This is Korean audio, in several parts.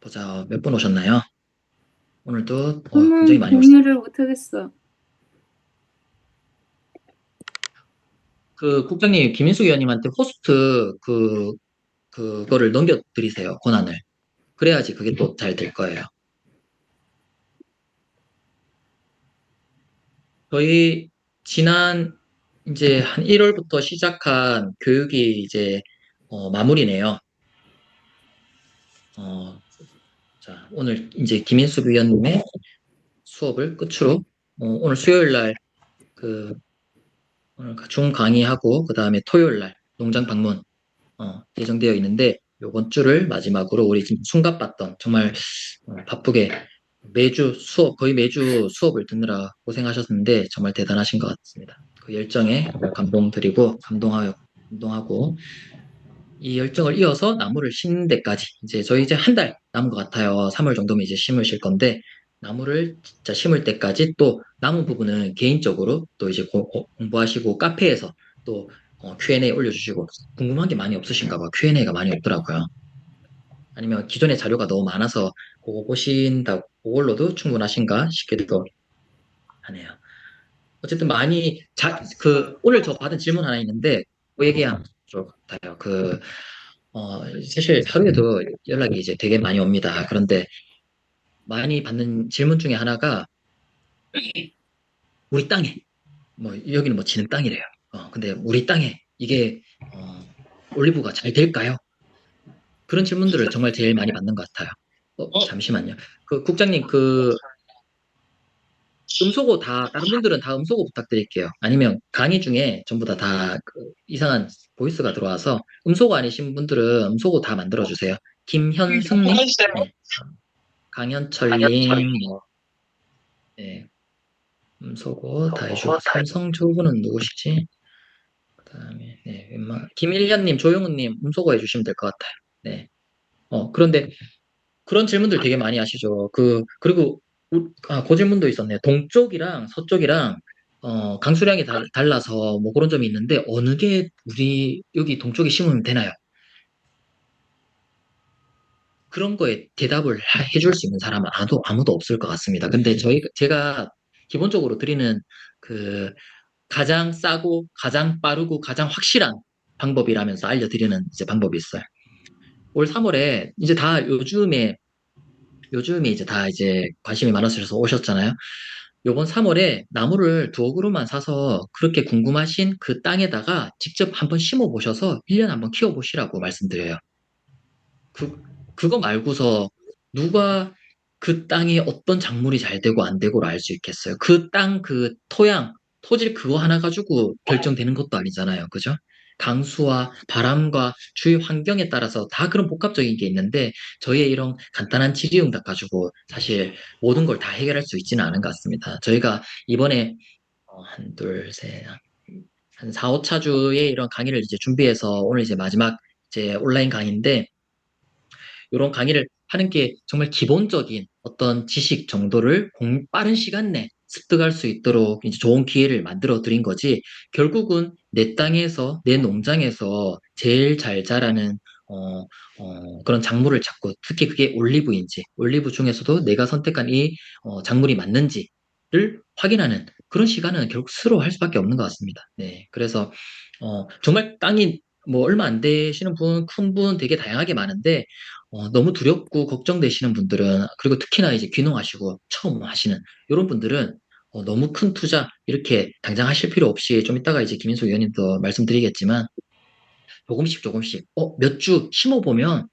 보자, 몇 분 오셨나요? 오늘도 굉장히 저는 많이 오셨어요. 공유를 못하겠어. 그 국장님, 김인숙 의원님한테 호스트 그거를 넘겨드리세요, 권한을. 그래야지 그게 또 잘 될 거예요. 저희 지난 이제 한 1월부터 시작한 교육이 이제 마무리네요. 어, 자, 오늘 이제 김인숙 의원님의 수업을 끝으로 오늘 수요일 날그 오늘 중 강의하고 그다음에 토요일 날 농장 방문 예정되어 있는데 요번 주를 마지막으로 우리 지금 숨가빴던 정말 바쁘게 매주 수업 거의 매주 수업을 듣느라 고생하셨는데 정말 대단하신 것 같습니다. 그 열정에 감동드리고 감동하고 이 열정을 이어서 나무를 심는 데까지 이제 저희 이제 한 달 남은 것 같아요. 3월 정도면 이제 심으실 건데 나무를 진짜 심을 때까지 또 남은 부분은 개인적으로 또 이제 공부하시고 카페에서 또 Q&A 올려주시고 궁금한 게 많이 없으신가 봐. Q&A가 많이 없더라고요. 아니면 기존의 자료가 너무 많아서 그거 보신다고 그걸로도 충분하신가 싶기도 하네요. 어쨌든 많이 오늘 저 받은 질문 하나 있는데 그 얘기하면 좋을 것 같아요. 사실 하루에도 연락이 이제 되게 많이 옵니다. 그런데 많이 받는 질문 중에 하나가 우리 땅에 뭐 여기는 뭐 지는 땅이래요. 근데 우리 땅에 이게 올리브가 잘 될까요? 그런 질문들을 정말 제일 많이 받는 것 같아요. 잠시만요. 그 국장님 음소거 다른 분들은 다 음소거 부탁드릴게요. 아니면 강의 중에 전부 다그 이상한 보이스가 들어와서 음소거 아니신 분들은 음소거 다 만들어 주세요. 김현승님, 네. 강현철님, 뭐, 네. 음소거 다 해주고 삼성조구는 누구시지? 그다음에 네, 김일현님, 조용훈님 음소거 해주시면 될 것 같아요. 네. 그런데 그런 질문들 되게 많이 하시죠. 그리고, 그 질문도 있었네요. 동쪽이랑 서쪽이랑, 강수량이 달라서 뭐 그런 점이 있는데, 어느 게 우리, 여기 동쪽에 심으면 되나요? 그런 거에 대답을 해줄 수 있는 사람은 아무도 없을 것 같습니다. 근데 제가 기본적으로 드리는 그, 가장 싸고, 가장 빠르고, 가장 확실한 방법이라면서 알려드리는 이제 방법이 있어요. 올 3월에 이제 다 요즘에 이제 다 이제 관심이 많아지셔서 오셨잖아요. 요번 3월에 나무를 두어 그루만 사서 그렇게 궁금하신 그 땅에다가 직접 한번 심어 보셔서 1년 한번 키워 보시라고 말씀드려요. 그거 말고서 누가 그 땅에 어떤 작물이 잘 되고 안 되고를 알 수 있겠어요. 그 땅, 그 토양, 토질 그거 하나 가지고 결정되는 것도 아니잖아요. 그죠? 강수와 바람과 주위 환경에 따라서 다 그런 복합적인 게 있는데 저희의 이런 간단한 질의응답 가지고 사실 모든 걸 다 해결할 수 있지는 않은 것 같습니다. 저희가 이번에 한, 둘, 셋, 한 4, 5차 주에 이런 강의를 이제 준비해서 오늘 이제 마지막 이제 온라인 강의인데 이런 강의를 하는 게 정말 기본적인 어떤 지식 정도를 빠른 시간 내 습득할 수 있도록 이제 좋은 기회를 만들어 드린 거지, 결국은 내 땅에서, 내 농장에서 제일 잘 자라는, 그런 작물을 찾고, 특히 그게 올리브인지, 올리브 중에서도 내가 선택한 이, 작물이 맞는지를 확인하는 그런 시간은 결국 스스로 할 수밖에 없는 것 같습니다. 네. 그래서, 정말 땅이 뭐 얼마 안 되시는 분, 큰 분 되게 다양하게 많은데, 너무 두렵고 걱정되시는 분들은, 그리고 특히나 이제 귀농하시고 처음 하시는 이런 분들은 너무 큰 투자 이렇게 당장 하실 필요 없이 좀 이따가 이제 김인수 의원님도 말씀드리겠지만 조금씩 조금씩 몇 주 심어보면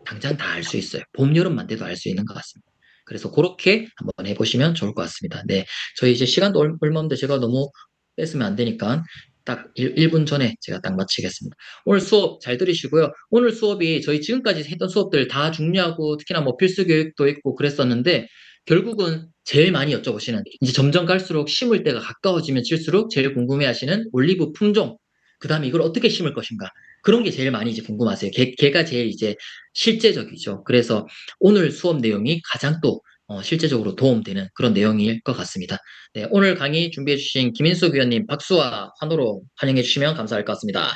당장 다 알 수 있어요. 봄, 여름만 돼도 알 수 있는 것 같습니다. 그래서 그렇게 한번 해보시면 좋을 것 같습니다. 네. 저희 이제 시간도 얼마 없는데 제가 너무 뺐으면 안 되니까 딱 1분 전에 제가 딱 마치겠습니다. 오늘 수업 잘 들으시고요. 오늘 수업이 저희 지금까지 했던 수업들 다 중요하고 특히나 뭐 필수 교육도 있고 그랬었는데 결국은 제일 많이 여쭤보시는, 이제 점점 갈수록 심을 때가 가까워지면 칠수록 제일 궁금해하시는 올리브 품종, 그 다음에 이걸 어떻게 심을 것인가, 그런 게 제일 많이 이제 궁금하세요. 걔가 제일 이제 실제적이죠. 그래서 오늘 수업 내용이 가장 또 실제적으로 도움되는 그런 내용일 것 같습니다. 네, 오늘 강의 준비해주신 김인숙 위원님 박수와 환호로 환영해 주시면 감사할 것 같습니다.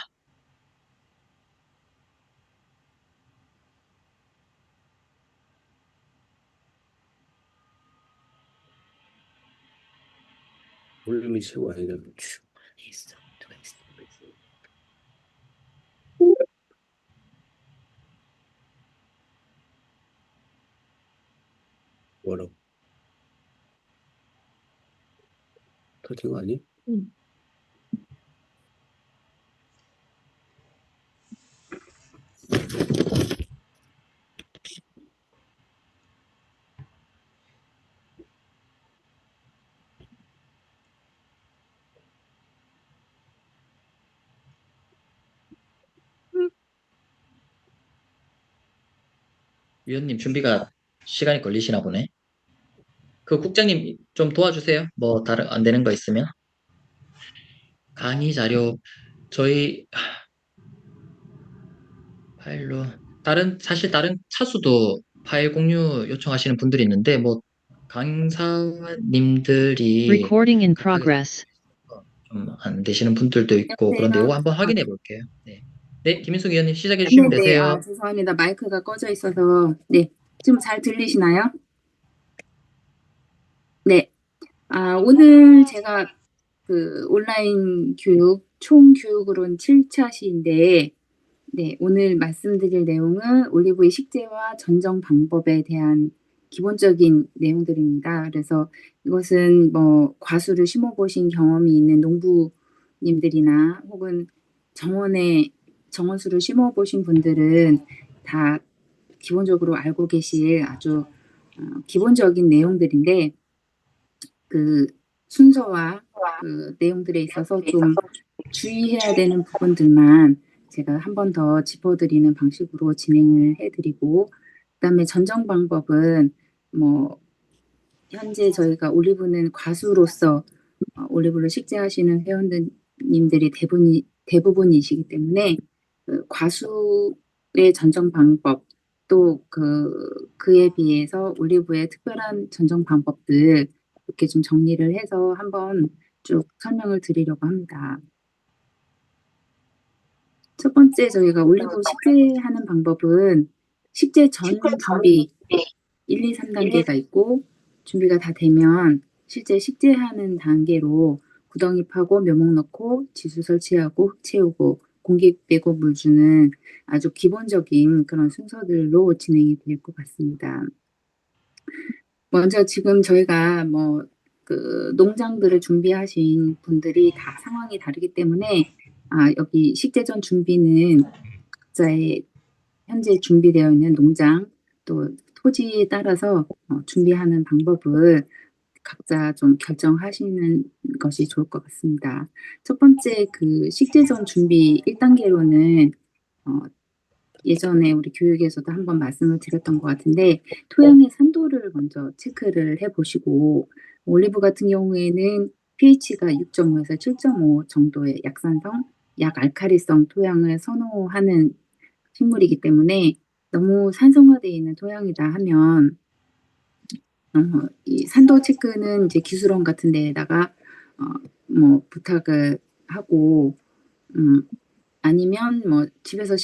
볼륨이 최고 아니다. 뭐라고? 터진 거 아니? 위원님 준비가 시간이 걸리시나 보네. 그 국장님 좀 도와주세요. 뭐 다른 안 되는 거 있으면. 강의 자료 저희 파일로 사실 다른 차수도 파일 공유 요청하시는 분들이 있는데 뭐 강사님들이 Recording in 급하게 progress. 좀 안 되시는 분들도 있고 그런데 여보세요? 이거 한번 확인해 볼게요. 네. 네, 김인숙 위원님 시작해 주시면 네네. 되세요. 죄송합니다. 마이크가 꺼져 있어서. 네. 지금 잘 들리시나요? 네. 오늘 제가 그 온라인 교육, 총 교육으로는 7차 시인데, 네. 오늘 말씀드릴 내용은 올리브의 식재와 전정 방법에 대한 기본적인 내용들입니다. 그래서 이것은 뭐 과수를 심어보신 경험이 있는 농부님들이나 혹은 정원수를 심어보신 분들은 다 기본적으로 알고 계실 아주 기본적인 내용들인데 그 순서와 그 내용들에 있어서 좀 주의해야 되는 부분들만 제가 한 번 더 짚어드리는 방식으로 진행을 해드리고 그다음에 전정 방법은 뭐 현재 저희가 올리브는 과수로서 올리브를 식재하시는 회원님들이 대부분이시기 때문에 그 과수의 전정 방법 또 그에 비해서 올리브의 특별한 전정 방법들 이렇게 좀 정리를 해서 한번 쭉 설명을 드리려고 합니다. 첫 번째 저희가 올리브 식재하는 방법은 식재 전 준비 1, 2, 3단계가 있고 준비가 다 되면 실제 식재하는 단계로 구덩이 파고 묘목 넣고 지수 설치하고 흙 채우고 공기 빼고 물 주는 아주 기본적인 그런 순서들로 진행이 될 것 같습니다. 먼저 지금 저희가 뭐 그 농장들을 준비하신 분들이 다 상황이 다르기 때문에 여기 식재전 준비는 각자의 현재 준비되어 있는 농장 또 토지에 따라서 준비하는 방법을 각자 좀 결정하시는 것이 좋을 것 같습니다. 첫 번째 그 식재전 준비 1단계로는 예전에 우리 교육에서도 한번 말씀을 드렸던 것 같은데 토양의 산도를 먼저 체크를 해보시고 올리브 같은 경우에는 pH가 6.5에서 7.5 정도의 약산성, 약알칼리성 토양을 선호하는 식물이기 때문에 너무 산성화되어 있는 토양이다 하면 이 산도 체크는 이제 기술원 같은 데에다가 뭐 부탁을 하고 아니면 뭐 집에서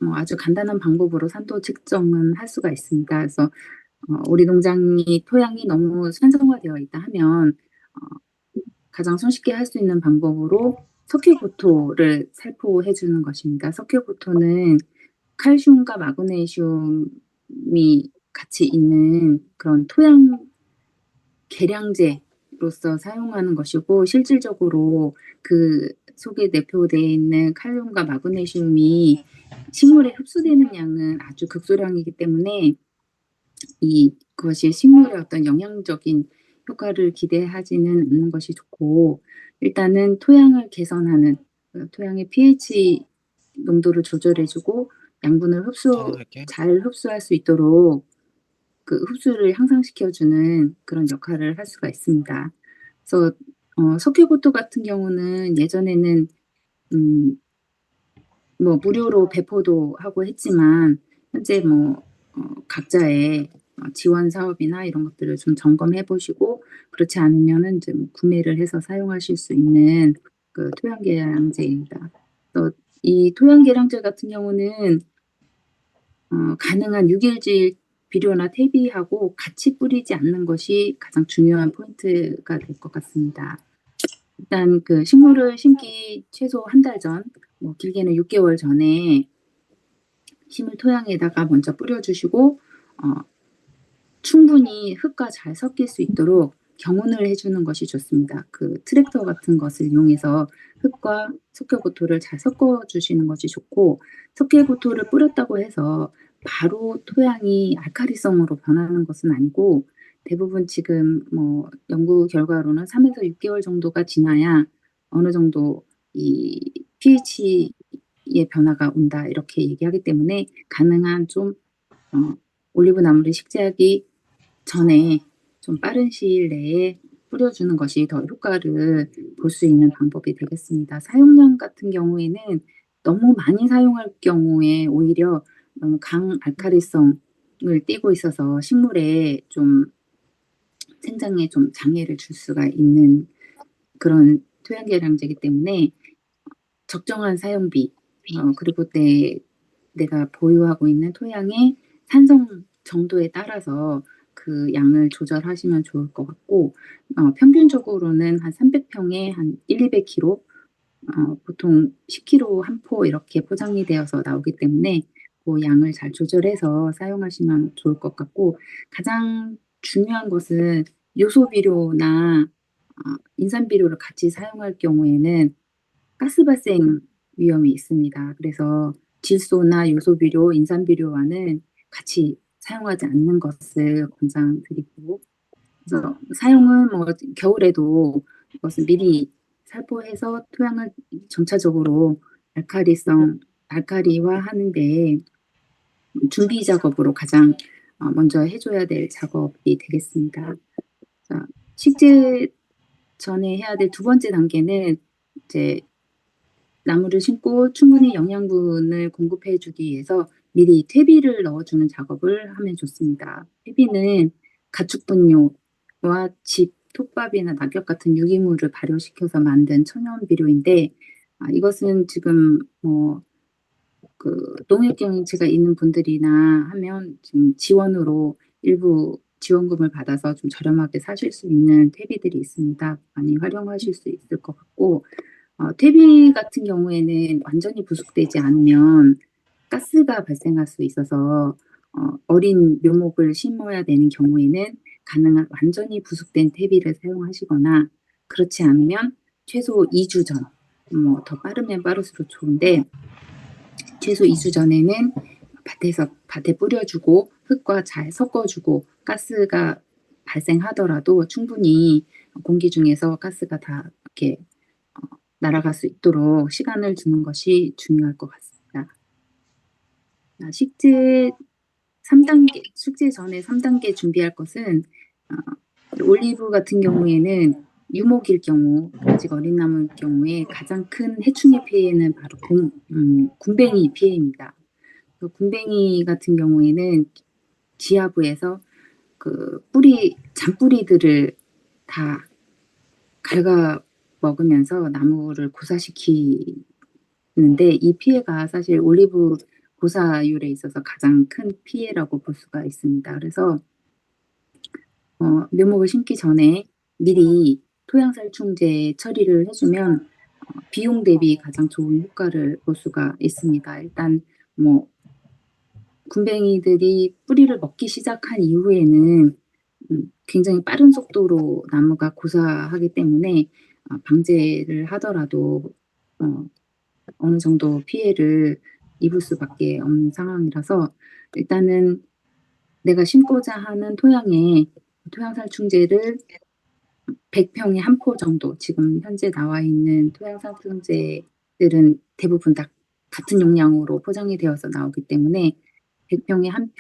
뭐 아주 간단한 방법으로 산도 측정은 할 수가 있습니다. 그래서 우리 농장이 토양이 너무 산성화되어 있다 하면 가장 손쉽게 할 수 있는 방법으로 석회보토를 살포해 주는 것입니다. 석회보토는 칼슘과 마그네슘이 같이 있는 그런 토양 계량제로서 사용하는 것이고 실질적으로 그 속에 내포되어 있는 칼륨과 마그네슘이 식물에 흡수되는 양은 아주 극소량이기 때문에 이것이 식물의 어떤 영양적인 효과를 기대하지는 않는 것이 좋고 일단은 토양을 개선하는 토양의 pH 농도를 조절해 주고 양분을 잘 흡수할 수 있도록 그 흡수를 향상시켜 주는 그런 역할을 할 수가 있습니다. 그래서 석회보토 같은 경우는 예전에는 뭐 무료로 배포도 하고 했지만 현재 뭐 각자의 지원 사업이나 이런 것들을 좀 점검해 보시고 그렇지 않으면은 이제 뭐 구매를 해서 사용하실 수 있는 그 토양 계량제입니다. 이 토양 계량제 같은 경우는 가능한 6일질 비료나 퇴비하고 같이 뿌리지 않는 것이 가장 중요한 포인트가 될 것 같습니다. 일단 그 식물을 심기 최소 한 달 전, 뭐 길게는 6개월 전에 심을 토양에다가 먼저 뿌려주시고 충분히 흙과 잘 섞일 수 있도록 경운을 해주는 것이 좋습니다. 그 트랙터 같은 것을 이용해서 흙과 석회보토를 잘 섞어주시는 것이 좋고, 석회보토를 뿌렸다고 해서 바로 토양이 알카리성으로 변하는 것은 아니고, 대부분 지금 뭐 연구 결과로는 3에서 6개월 정도가 지나야 어느 정도 이 pH의 변화가 온다 이렇게 얘기하기 때문에 가능한 좀 올리브 나무를 식재하기 전에 좀 빠른 시일 내에 뿌려주는 것이 더 효과를 볼 수 있는 방법이 되겠습니다. 사용량 같은 경우에는 너무 많이 사용할 경우에 오히려 너무 강알칼리성을 띠고 있어서 식물에 좀 생장에 좀 장애를 줄 수가 있는 그런 토양계량제이기 때문에 적정한 사용비, 그리고 내가 보유하고 있는 토양의 산성 정도에 따라서 그 양을 조절하시면 좋을 것 같고, 평균적으로는 한 300평에 한 1-200kg, 보통 10kg 한 포 이렇게 포장이 되어서 나오기 때문에 그 양을 잘 조절해서 사용하시면 좋을 것 같고, 가장 중요한 것은 요소 비료나 인산 비료를 같이 사용할 경우에는 가스 발생 위험이 있습니다. 그래서 질소나 요소 비료, 인산 비료와는 같이 사용하지 않는 것을 권장드리고, 그래서 사용은 뭐 겨울에도 이것을 미리 살포해서 토양을 점차적으로 알카리화하는 데 준비 작업으로 가장 먼저 해줘야 될 작업이 되겠습니다. 자, 식재 전에 해야 될 두 번째 단계는 이제 나무를 심고 충분히 영양분을 공급해 주기 위해서 미리 퇴비를 넣어주는 작업을 하면 좋습니다. 퇴비는 가축 분뇨와 집, 톱밥이나 낙엽 같은 유기물을 발효시켜서 만든 천연 비료인데, 이것은 지금 그 농협경제가 있는 분들이나 하면 지금 지원으로 일부 지원금을 받아서 좀 저렴하게 사실 수 있는 퇴비들이 있습니다. 많이 활용하실 수 있을 것 같고, 퇴비 같은 경우에는 완전히 부숙되지 않으면 가스가 발생할 수 있어서 어린 묘목을 심어야 되는 경우에는 가능한 완전히 부숙된 퇴비를 사용하시거나, 그렇지 않으면 최소 2주 전, 뭐 더 빠르면 빠를수록 좋은데 최소 2주 전에는 밭에 뿌려주고 흙과 잘 섞어주고, 가스가 발생하더라도 충분히 공기 중에서 가스가 다 이렇게 날아갈 수 있도록 시간을 주는 것이 중요할 것 같습니다. 식재 3단계, 숙제 전에 3단계 준비할 것은 올리브 같은 경우에는 유목일 경우, 아직 어린 나무일 경우에 가장 큰 해충의 피해는 바로 군뱅이 피해입니다. 그 군뱅이 같은 경우에는 지하부에서 그 잔뿌리들을 다 갉아 먹으면서 나무를 고사시키는데, 이 피해가 사실 올리브 고사율에 있어서 가장 큰 피해라고 볼 수가 있습니다. 그래서 묘목을 심기 전에 미리 토양살충제 처리를 해주면 비용 대비 가장 좋은 효과를 볼 수가 있습니다. 일단 뭐 군뱅이들이 뿌리를 먹기 시작한 이후에는 굉장히 빠른 속도로 나무가 고사하기 때문에 방제를 하더라도 어느 정도 피해를 입을 수밖에 없는 상황이라서, 일단은 내가 심고자 하는 토양에 토양살충제를 100평에 한 포 정도, 지금 현재 나와 있는 토양살충제들은 대부분 다 같은 용량으로 포장이 되어서 나오기 때문에 100평에 한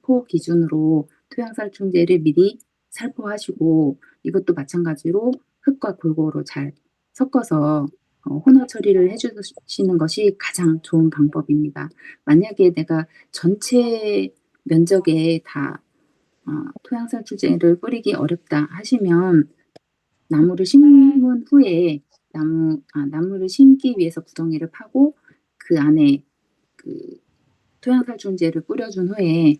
포 기준으로 토양살충제를 미리 살포하시고, 이것도 마찬가지로 흙과 골고루 잘 섞어서 혼합 처리를 해주시는 것이 가장 좋은 방법입니다. 만약에 내가 전체 면적에 다 토양살충제를 뿌리기 어렵다 하시면, 나무를 심은 후에 나무를 심기 위해서 구덩이를 파고 그 안에 그 토양살충제를 뿌려준 후에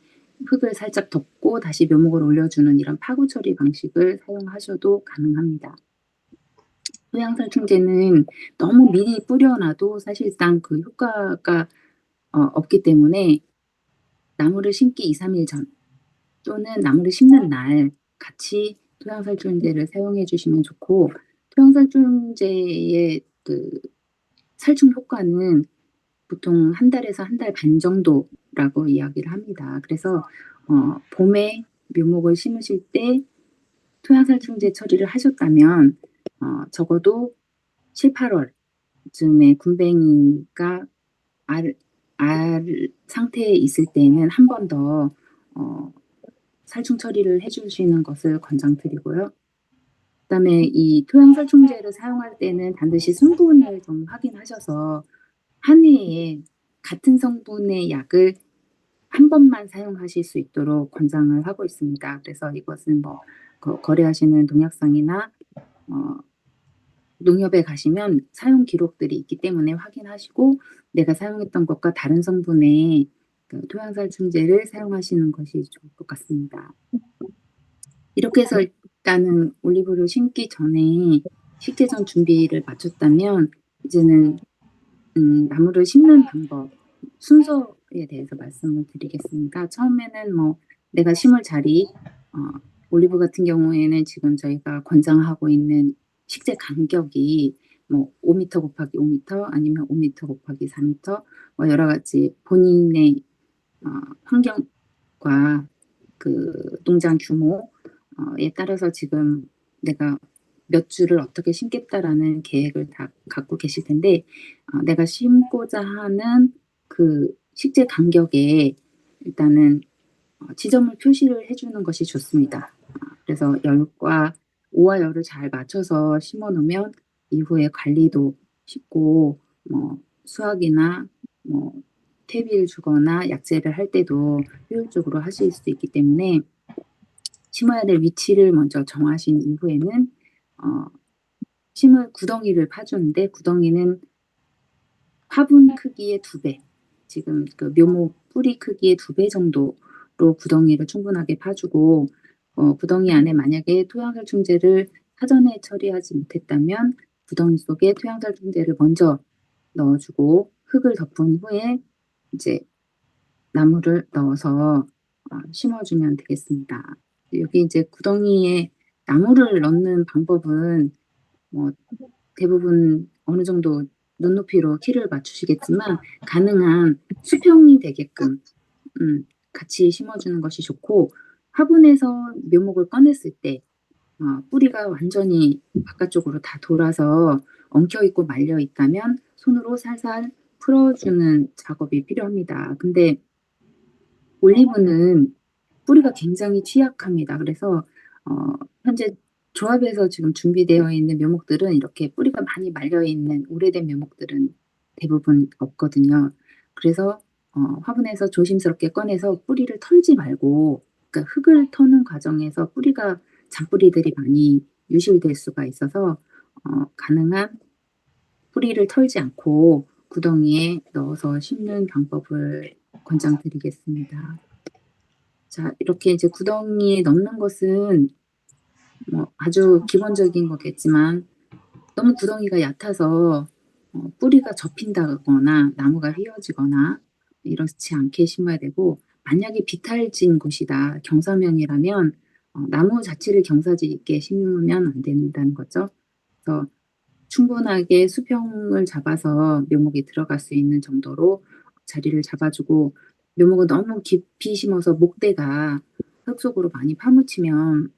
흙을 살짝 덮고 다시 묘목을 올려주는 이런 파고 처리 방식을 사용하셔도 가능합니다. 토양살충제는 너무 미리 뿌려놔도 사실상 그 효과가 없기 때문에 나무를 심기 2, 3일 전 또는 나무를 심는 날 같이 토양살충제를 사용해 주시면 좋고, 토양살충제의 그 살충 효과는 보통 1달에서 1달 반 정도라고 이야기를 합니다. 그래서 봄에 묘목을 심으실 때 토양살충제 처리를 하셨다면 적어도 7, 8월쯤에 군뱅이가 알 상태에 있을 때에는 한 번 더 살충 처리를 해주시는 것을 권장드리고요. 그다음에 이 토양살충제를 사용할 때는 반드시 성분을 좀 확인하셔서 한 해에 같은 성분의 약을 한 번만 사용하실 수 있도록 권장을 하고 있습니다. 그래서 이것은 뭐 거래하시는 농약상이나 농협에 가시면 사용 기록들이 있기 때문에 확인하시고 내가 사용했던 것과 다른 성분의 그 토양살충제를 사용하시는 것이 좋을 것 같습니다. 이렇게 해서 일단은 올리브를 심기 전에 식재전 준비를 마쳤다면 이제는 나무를 심는 방법, 순서에 대해서 말씀을 드리겠습니다. 처음에는 뭐 내가 심을 자리, 올리브 같은 경우에는 지금 저희가 권장하고 있는 식재 간격이 뭐 5m 곱하기 5m 아니면 5m 곱하기 4m, 뭐 여러 가지 본인의 환경과 그 농장 규모에 따라서 지금 내가 몇 주를 어떻게 심겠다라는 계획을 다 갖고 계실 텐데, 내가 심고자 하는 그 식재 간격에 일단은 지점을 표시를 해주는 것이 좋습니다. 그래서 열과 오와 열을 잘 맞춰서 심어 놓으면 이후에 관리도 쉽고 뭐 수확이나 뭐 퇴비를 주거나 약재를 할 때도 효율적으로 하실 수 있기 때문에 심어야 될 위치를 먼저 정하신 이후에는 심을 구덩이를 파주는데, 구덩이는 화분 크기의 2배, 지금 그 묘목 뿌리 크기의 2배 정도로 구덩이를 충분하게 파주고, 구덩이 안에 만약에 토양살충제를 사전에 처리하지 못했다면 구덩이 속에 토양살충제를 먼저 넣어주고 흙을 덮은 후에 이제 나무를 넣어서 심어주면 되겠습니다. 여기 이제 구덩이에 나무를 넣는 방법은 뭐 대부분 어느 정도 눈높이로 키를 맞추시겠지만 가능한 수평이 되게끔 같이 심어주는 것이 좋고, 화분에서 묘목을 꺼냈을 때 뿌리가 완전히 바깥쪽으로 다 돌아서 엉켜있고 말려있다면 손으로 살살 풀어주는 작업이 필요합니다. 근데 올리브는 뿌리가 굉장히 취약합니다. 그래서 현재 조합에서 지금 준비되어 있는 묘목들은 이렇게 뿌리가 많이 말려 있는 오래된 묘목들은 대부분 없거든요. 그래서 화분에서 조심스럽게 꺼내서 뿌리를 털지 말고, 그러니까 흙을 터는 과정에서 뿌리가 잔뿌리들이 많이 유실될 수가 있어서 가능한 뿌리를 털지 않고 구덩이에 넣어서 심는 방법을 권장드리겠습니다. 자, 이렇게 이제 구덩이에 넣는 것은 뭐 아주 기본적인 거겠지만 너무 구덩이가 얕아서 뿌리가 접힌다거나 나무가 휘어지거나 이렇지 않게 심어야 되고, 만약에 비탈진 곳이다, 경사면이라면 나무 자체를 경사지 있게 심으면 안 된다는 거죠. 그래서 충분하게 수평을 잡아서 묘목이 들어갈 수 있는 정도로 자리를 잡아주고, 묘목을 너무 깊이 심어서 목대가 흙 속으로 많이 파묻히면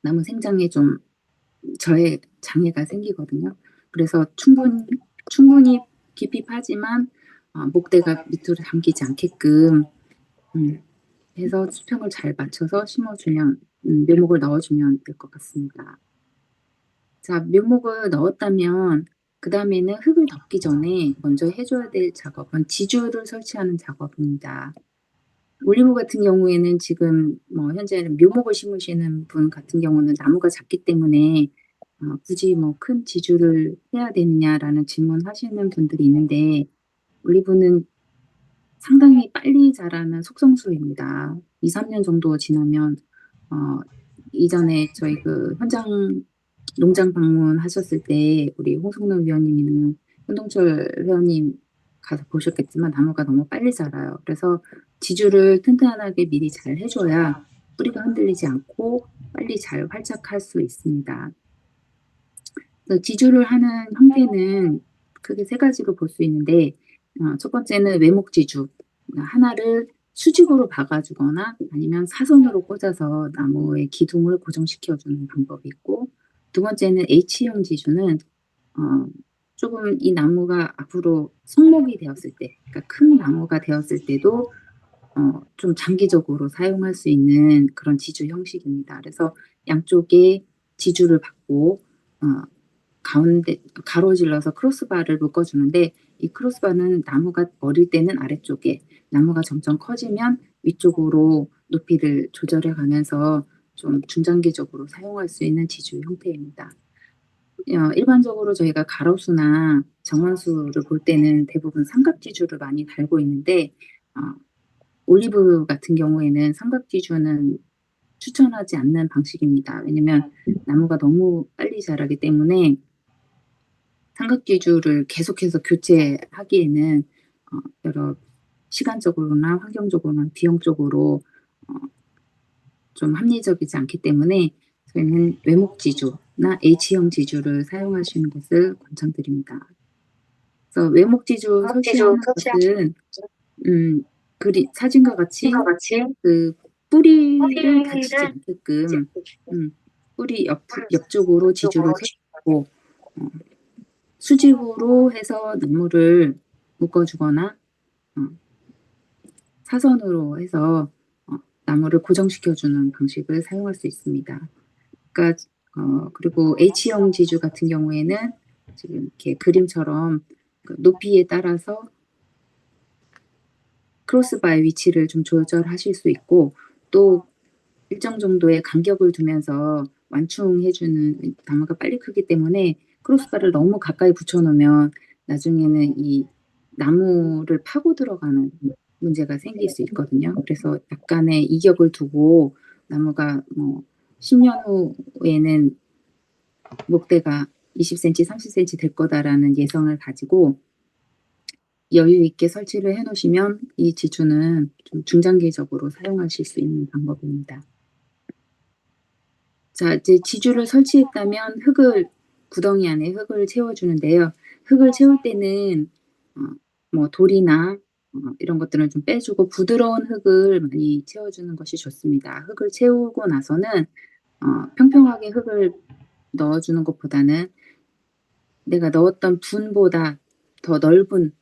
나무 생장에 좀 장애가 생기거든요. 그래서 충분히 깊이 파지만 목대가 밑으로 잠기지 않게끔 해서 수평을 잘 맞춰서 심어주면, 묘목을 넣어주면 될 것 같습니다. 자, 묘목을 넣었다면 그 다음에는 흙을 덮기 전에 먼저 해줘야 될 작업은 지주를 설치하는 작업입니다. 올리브 같은 경우에는 지금 뭐 현재는 묘목을 심으시는 분 같은 경우는 나무가 작기 때문에 굳이 뭐 큰 지주를 해야 되느냐라는 질문하시는 분들이 있는데, 올리브는 상당히 빨리 자라는 속성수입니다. 2~3년 정도 지나면 이전에 저희 그 현장 농장 방문하셨을 때 우리 홍성노 위원님이나 현동철 회원님 가서 보셨겠지만 나무가 너무 빨리 자라요. 그래서 지주를 튼튼하게 미리 잘 해줘야 뿌리가 흔들리지 않고 빨리 잘 활착할 수 있습니다. 그래서 지주를 하는 형태는 크게 세 가지로 볼 수 있는데 첫 번째는 외목지주. 하나를 수직으로 박아주거나 아니면 사선으로 꽂아서 나무의 기둥을 고정시켜주는 방법이 있고, 두 번째는 H형 지주는 조금 이 나무가 앞으로 성목이 되었을 때, 그러니까 큰 나무가 되었을 때도 좀 장기적으로 사용할 수 있는 그런 지주 형식입니다. 그래서 양쪽에 지주를 받고 가운데 가로질러서 크로스바를 묶어주는데, 이 크로스바는 나무가 어릴 때는 아래쪽에, 나무가 점점 커지면 위쪽으로 높이를 조절해 가면서 좀 중장기적으로 사용할 수 있는 지주 형태입니다. 일반적으로 저희가 가로수나 정원수를 볼 때는 대부분 삼각지주를 많이 달고 있는데 올리브 같은 경우에는 삼각지주는 추천하지 않는 방식입니다. 왜냐면 나무가 너무 빨리 자라기 때문에 삼각지주를 계속해서 교체하기에는 여러 시간적으로나 환경적으로나 비용적으로 좀 합리적이지 않기 때문에 저희는 외목지주나 H형 지주를 사용하시는 것을 권장드립니다. 그래서 외목지주 설치하는 것은 사진과 같이 그 뿌리를 다치지 않게끔 뿌리 옆쪽으로 지주를 설치하고 수직으로 해서 나무를 묶어주거나 사선으로 해서 나무를 고정시켜주는 방식을 사용할 수 있습니다. 그러니까 그리고 H형 지주 같은 경우에는 지금 이렇게 그림처럼 그 높이에 따라서 크로스바의 위치를 좀 조절하실 수 있고, 또 일정 정도의 간격을 두면서 완충해주는, 나무가 빨리 크기 때문에 크로스바를 너무 가까이 붙여놓으면 나중에는 이 나무를 파고 들어가는 문제가 생길 수 있거든요. 그래서 약간의 이격을 두고 나무가 10년 후에는 목대가 20cm, 30cm 될 거다라는 예상을 가지고 여유 있게 설치를 해놓으시면 이 지주는 좀 중장기적으로 사용하실 수 있는 방법입니다. 자, 이제 지주를 설치했다면 구덩이 안에 흙을 채워주는데요. 흙을 채울 때는 돌이나 이런 것들은 좀 빼주고 부드러운 흙을 많이 채워주는 것이 좋습니다. 흙을 채우고 나서는 평평하게 흙을 넣어주는 것보다는 내가 넣었던 분보다 더 넓은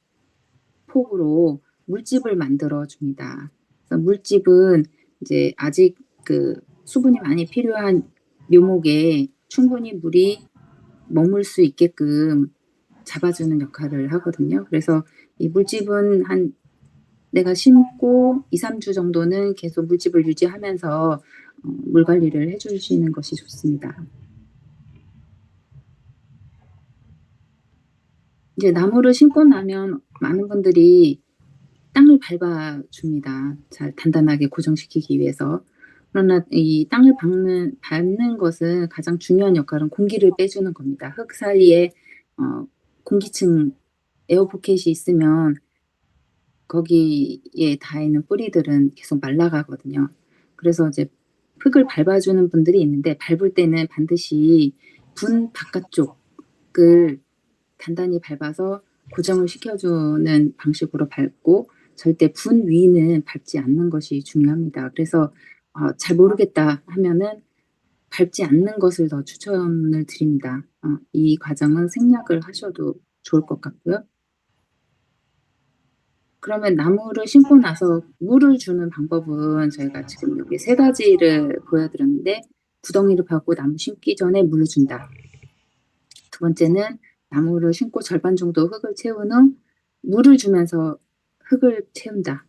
폭으로 물집을 만들어 줍니다. 그래서 물집은 이제 아직 그 수분이 많이 필요한 묘목에 충분히 물이 머물 수 있게끔 잡아주는 역할을 하거든요. 그래서 이 물집은 내가 심고 2~3주 정도는 계속 물집을 유지하면서 물 관리를 해주시는 것이 좋습니다. 이제 나무를 심고 나면 많은 분들이 땅을 밟아줍니다. 잘 단단하게 고정시키기 위해서. 그러나 이 땅을 밟는 것은 가장 중요한 역할은 공기를 빼주는 겁니다. 흙 사이에 공기층, 에어포켓이 있으면 거기에 닿아있는 뿌리들은 계속 말라가거든요. 그래서 이제 흙을 밟아주는 분들이 있는데, 밟을 때는 반드시 분 바깥쪽을 단단히 밟아서 고정을 시켜주는 방식으로 밟고, 절대 분 위는 밟지 않는 것이 중요합니다. 그래서 잘 모르겠다 하면은 밟지 않는 것을 더 추천을 드립니다. 이 과정은 생략을 하셔도 좋을 것 같고요. 그러면 나무를 심고 나서 물을 주는 방법은 저희가 지금 여기 세 가지를 보여드렸는데, 구덩이를 파고 나무 심기 전에 물을 준다. 두 번째는 나무를 심고 절반 정도 흙을 채운 후 물을 주면서 흙을 채운다.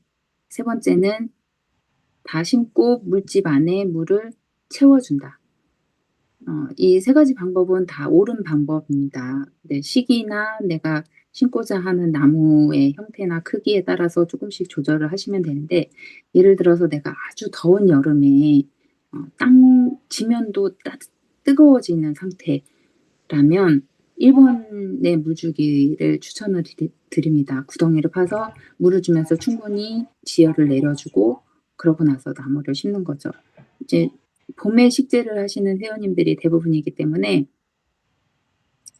세 번째는 다 심고 물집 안에 물을 채워준다. 이 세 가지 방법은 다 옳은 방법입니다. 시기나 내가 심고자 하는 나무의 형태나 크기에 따라서 조금씩 조절을 하시면 되는데, 예를 들어서 내가 아주 더운 여름에 땅 지면도 뜨거워지는 상태라면 1번의 물주기를 추천을 드립니다. 구덩이를 파서 물을 주면서 충분히 지열을 내려주고 그러고 나서 나무를 심는 거죠. 이제 봄에 식재를 하시는 회원님들이 대부분이기 때문에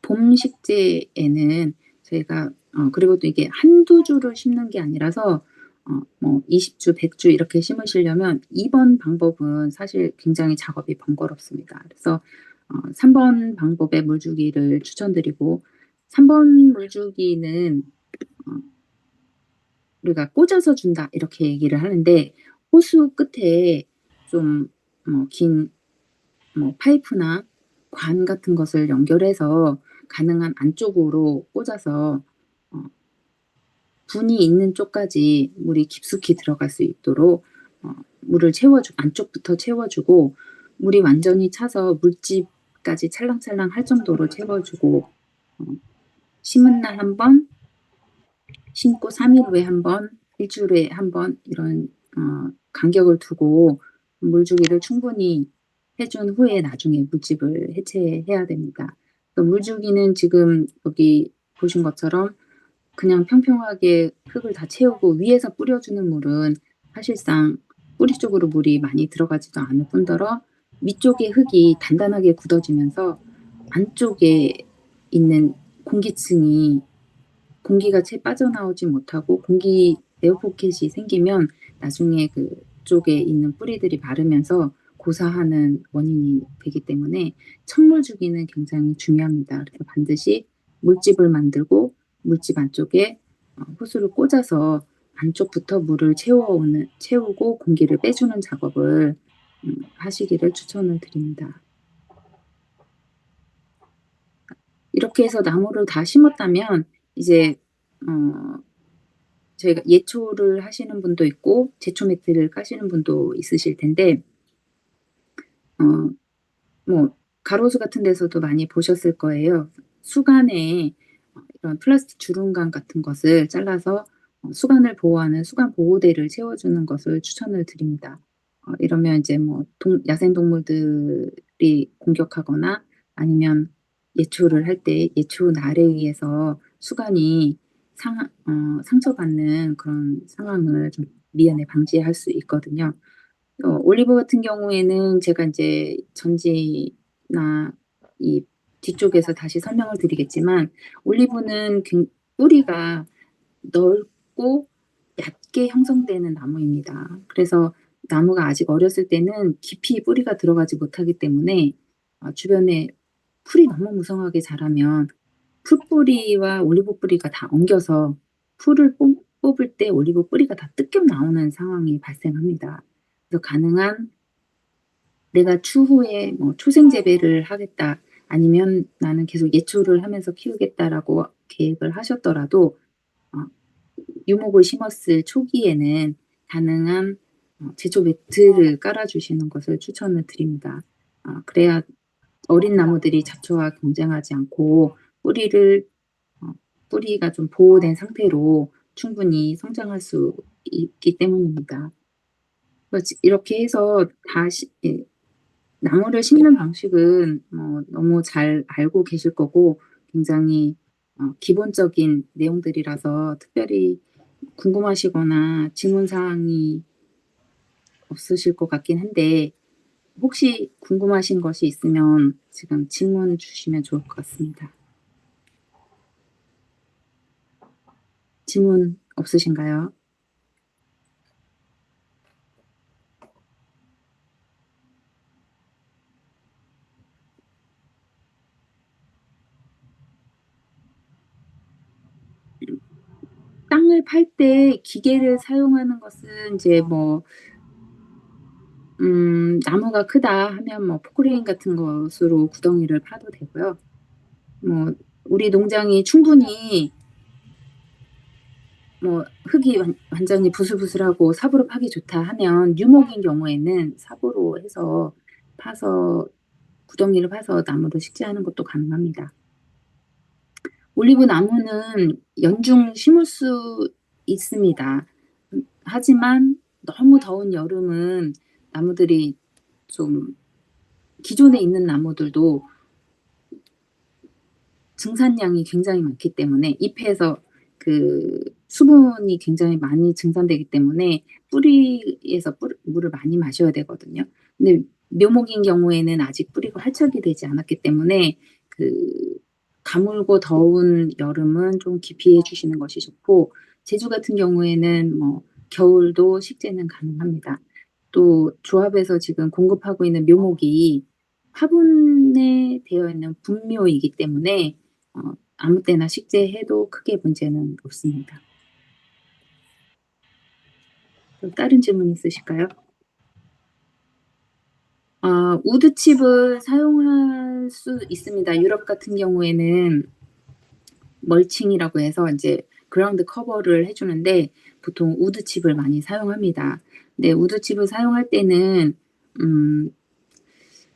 봄 식재에는 저희가 그리고 또 이게 한두 주를 심는 게 아니라서 뭐 20주, 100주 이렇게 심으시려면 2번 방법은 사실 굉장히 작업이 번거롭습니다. 그래서 3번 방법의 물주기를 추천드리고, 3번 물주기는 우리가 꽂아서 준다 이렇게 얘기를 하는데, 호수 끝에 좀 긴 파이프나 관 같은 것을 연결해서 가능한 안쪽으로 꽂아서 분이 있는 쪽까지 물이 깊숙이 들어갈 수 있도록 물을 안쪽부터 채워주고, 물이 완전히 차서 물집까지 찰랑찰랑 할 정도로 채워주고, 심은 날 한 번, 심고 3일 후에 한 번, 일주일에 한 번 이런 간격을 두고 물주기를 충분히 해준 후에 나중에 물집을 해체해야 됩니다. 물주기는 지금 여기 보신 것처럼 그냥 평평하게 흙을 다 채우고 위에서 뿌려주는 물은 사실상 뿌리 쪽으로 물이 많이 들어가지도 않을 뿐더러 밑쪽의 흙이 단단하게 굳어지면서 안쪽에 있는 공기층이 공기가 채 빠져나오지 못하고 에어 포켓이 생기면 나중에 그쪽에 있는 뿌리들이 마르면서 고사하는 원인이 되기 때문에 천물 주기는 굉장히 중요합니다. 그래서 반드시 물집을 만들고 물집 안쪽에 호스를 꽂아서 안쪽부터 물을 채우고 공기를 빼주는 작업을 하시기를 추천을 드립니다. 이렇게 해서 나무를 다 심었다면 이제 저희가 예초를 하시는 분도 있고 제초 매트를 까시는 분도 있으실 텐데, 뭐 가로수 같은 데서도 많이 보셨을 거예요. 수간에 이런 플라스틱 주름감 같은 것을 잘라서 수간을 보호하는 수간 보호대를 채워주는 것을 추천을 드립니다. 이러면 이제 뭐 야생 동물들이 공격하거나 아니면 예초를 할 때 예초 날에 의해서 수간이 상처받는 그런 상황을 좀 미연에 방지할 수 있거든요. 올리브 같은 경우에는 제가 이제 전지나 이 뒤쪽에서 다시 설명을 드리겠지만, 올리브는 뿌리가 넓고 얕게 형성되는 나무입니다. 그래서 나무가 아직 어렸을 때는 깊이 뿌리가 들어가지 못하기 때문에 주변에 풀이 너무 무성하게 자라면 풀뿌리와 올리브 뿌리가 다 엉겨서 풀을 뽑을 때 올리브 뿌리가 다 뜯겨 나오는 상황이 발생합니다. 그래서 가능한 내가 추후에 뭐 초생 재배를 하겠다, 아니면 나는 계속 예초를 하면서 키우겠다라고 계획을 하셨더라도 유목을 심었을 초기에는 가능한 제초 매트를 깔아주시는 것을 추천을 드립니다. 그래야 어린 나무들이 잡초와 경쟁하지 않고 뿌리가 좀 보호된 상태로 충분히 성장할 수 있기 때문입니다. 이렇게 해서 나무를 심는 방식은 너무 잘 알고 계실 거고 굉장히 기본적인 내용들이라서 특별히 궁금하시거나 질문 사항이 없으실 것 같긴 한데, 혹시 궁금하신 것이 있으면 지금 질문 주시면 좋을 것 같습니다. 질문 없으신가요? 땅을 팔 때 기계를 사용하는 것은 이제 나무가 크다 하면 포크레인 같은 것으로 구덩이를 파도 되고요. 우리 농장이 충분히 흙이 완전히 부슬부슬하고 삽으로 파기 좋다 하면 유목인 경우에는 삽으로 해서 구덩이를 파서 나무를 식재하는 것도 가능합니다. 올리브 나무는 연중 심을 수 있습니다. 하지만 너무 더운 여름은 나무들이 좀 기존에 있는 나무들도 증산량이 굉장히 많기 때문에 잎에서 그 수분이 굉장히 많이 증산되기 때문에 뿌리에서 물을 많이 마셔야 되거든요. 근데 묘목인 경우에는 아직 뿌리가 활착이 되지 않았기 때문에 그 가물고 더운 여름은 좀 기피해 주시는 것이 좋고, 제주 같은 경우에는 뭐 겨울도 식재는 가능합니다. 또 조합에서 지금 공급하고 있는 묘목이 화분에 되어 있는 분묘이기 때문에 아무 때나 식재해도 크게 문제는 없습니다. 또 다른 질문 있으실까요? 우드칩을 사용할 수 있습니다. 유럽 같은 경우에는 멀칭이라고 해서 이제 그라운드 커버를 해주는데 보통 우드칩을 많이 사용합니다. 근데 우드칩을 사용할 때는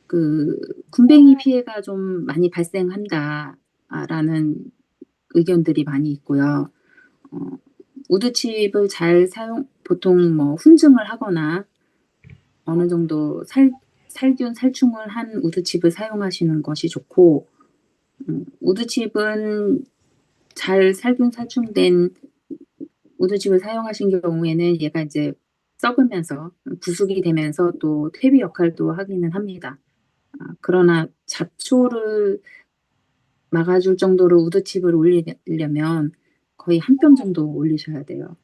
그 군뱅이 피해가 좀 많이 발생한다라는 의견들이 많이 있고요. 우드칩을 보통 뭐 훈증을 하거나 어느 정도 살균, 살충을 한 우드칩을 사용하시는 것이 좋고, 우드칩은 잘 살균, 살충된 우드칩을 사용하신 경우에는 얘가 이제 썩으면서 부숙이 되면서 또 퇴비 역할도 하기는 합니다. 그러나 잡초를 막아줄 정도로 우드칩을 올리려면 거의 한 뼘 정도 올리셔야 돼요.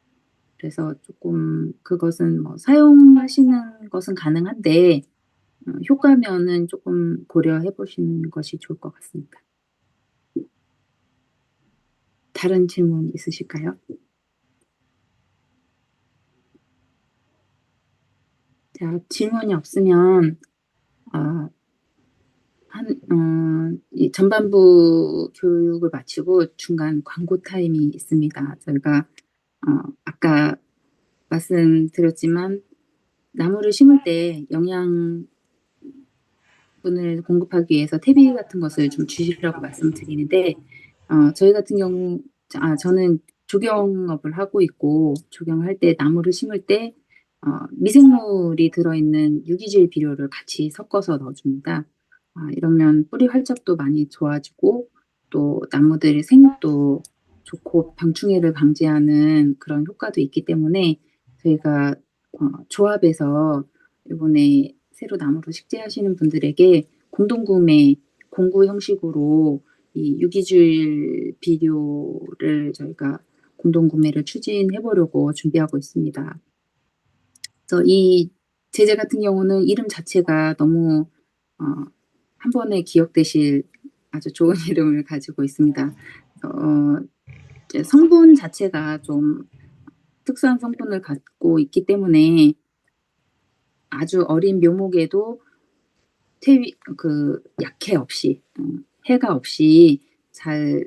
그래서 조금 그것은 뭐 사용하시는 것은 가능한데 효과면은 조금 고려해 보시는 것이 좋을 것 같습니다. 다른 질문 있으실까요? 자, 질문이 없으면 이 전반부 교육을 마치고 중간 광고 타임이 있습니다. 저희가 아까 말씀드렸지만 나무를 심을 때 영양분을 공급하기 위해서 퇴비 같은 것을 좀 주시라고 말씀드리는데 저희 같은 경우 저는 조경업을 하고 있고 조경할 때 나무를 심을 때 미생물이 들어있는 유기질 비료를 같이 섞어서 넣어줍니다. 이러면 뿌리 활착도 많이 좋아지고 또 나무들의 생육도 좋고 병충해를 방지하는 그런 효과도 있기 때문에 저희가 조합에서 이번에 새로 나무로 식재하시는 분들에게 공동구매 공구 형식으로 이 유기질 비료를 저희가 공동구매를 추진해 보려고 준비하고 있습니다. 그래서 이 제재 같은 경우는 이름 자체가 너무 한 번에 기억되실 아주 좋은 이름을 가지고 있습니다. 이제 성분 자체가 좀 특수한 성분을 갖고 있기 때문에 아주 어린 묘목에도 약해 없이 해가 없이 잘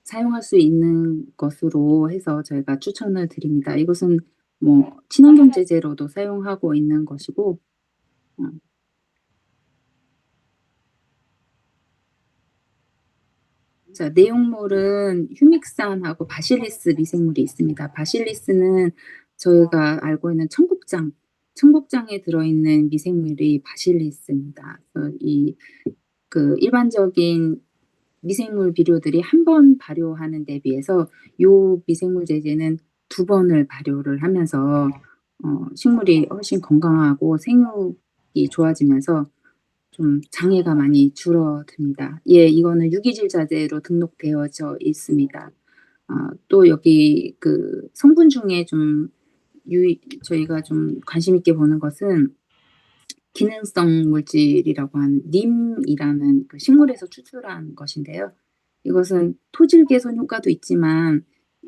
사용할 수 있는 것으로 해서 저희가 추천을 드립니다. 이것은 뭐 친환경 제재로도 사용하고 있는 것이고 자, 내용물은 휴믹산하고 바실리스 미생물이 있습니다. 바실리스는 저희가 알고 있는 청국장에 들어있는 미생물이 바실리스입니다. 그래서 일반적인 미생물 비료들이 한 번 발효하는 데 비해서 요 미생물 제제는 2번을 발효를 하면서 식물이 훨씬 건강하고 생육이 좋아지면서 좀 장애가 많이 줄어듭니다. 예, 이거는 유기질 자재로 등록되어져 있습니다. 또 여기 그 성분 중에 저희가 좀 관심 있게 보는 것은 기능성 물질이라고 하는 님이라는 그 식물에서 추출한 것인데요. 이것은 토질 개선 효과도 있지만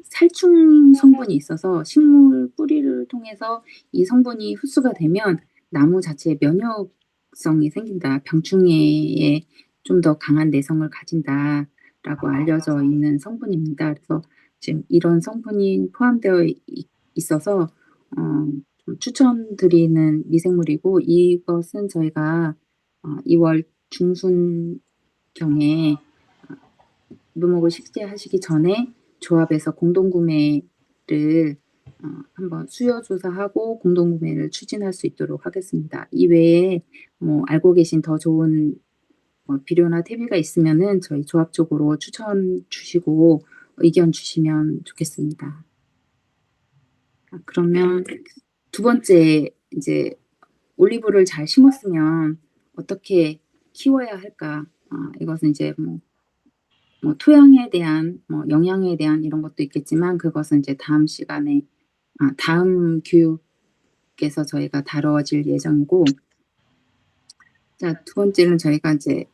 살충 성분이 있어서 식물 뿌리를 통해서 이 성분이 흡수가 되면 나무 자체에 면역성이 생긴다. 병충해에 좀 더 강한 내성을 가진다라고 알려져 있는 성분입니다. 그래서 지금 이런 성분이 포함되어 있어서 좀 추천드리는 미생물이고 이것은 저희가 2월 중순경에 묘목을 식재하시기 전에 조합에서 공동구매를 한번 수요 조사하고 공동구매를 추진할 수 있도록 하겠습니다. 이외에 알고 계신 더 좋은 비료나 퇴비가 있으면은 저희 조합 쪽으로 추천 주시고 의견 주시면 좋겠습니다. 그러면 두 번째, 이제 올리브를 잘 심었으면 어떻게 키워야 할까? 이것은 이제 토양에 대한 영양에 대한 이런 것도 있겠지만 그것은 이제 다음 시간에 다음 교육에서 저희가 다뤄질 예정이고, 자, 두 번째는 저희가 이제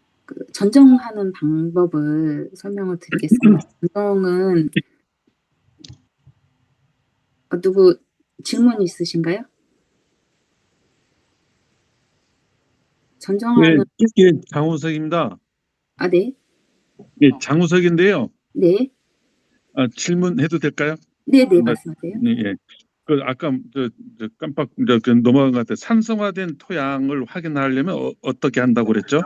전정하는 방법을 설명을 드리겠습니다. 전정은 누구 질문 있으신가요? 전정하는 예, 장우석입니다. 네. 예, 장우석인데요. 네. 질문해도 될까요? 네, 말씀하세요. 네, 예. 아까 깜빡 넘어간 것 같아요. 산성화된 토양을 확인하려면 어떻게 한다고 그랬죠?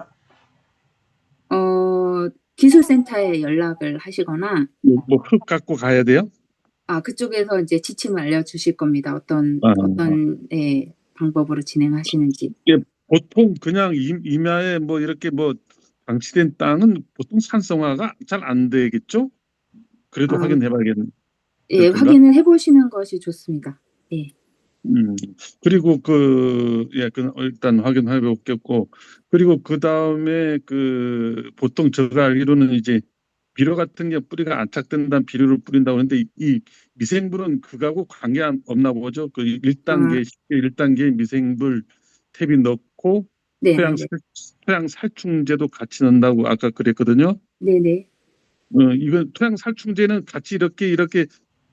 기술센터에 연락을 하시거나 흙 갖고 가야 돼요? 그쪽에서 이제 지침을 알려주실 겁니다. 어떤 방법으로 진행하시는지. 예, 보통 그냥 임야에 이렇게 방치된 땅은 보통 산성화가 잘 안 되겠죠? 그래도 확인해봐야겠네. 예, 확인을 해보시는 것이 좋습니다. 예. 그리고 일단 확인해 볼겠고, 그리고 그 다음에 보통 제가 알기로는 이제 비료 같은 게 뿌리가 안착된다는 비료를 뿌린다고 하는데 이 미생물은 그거하고 관계 없나 보죠. 1단계 미생물 탭이 넣고 네, 토양 살충제도 같이 넣는다고 아까 그랬거든요. 네네. 이건 토양 살충제는 같이 이렇게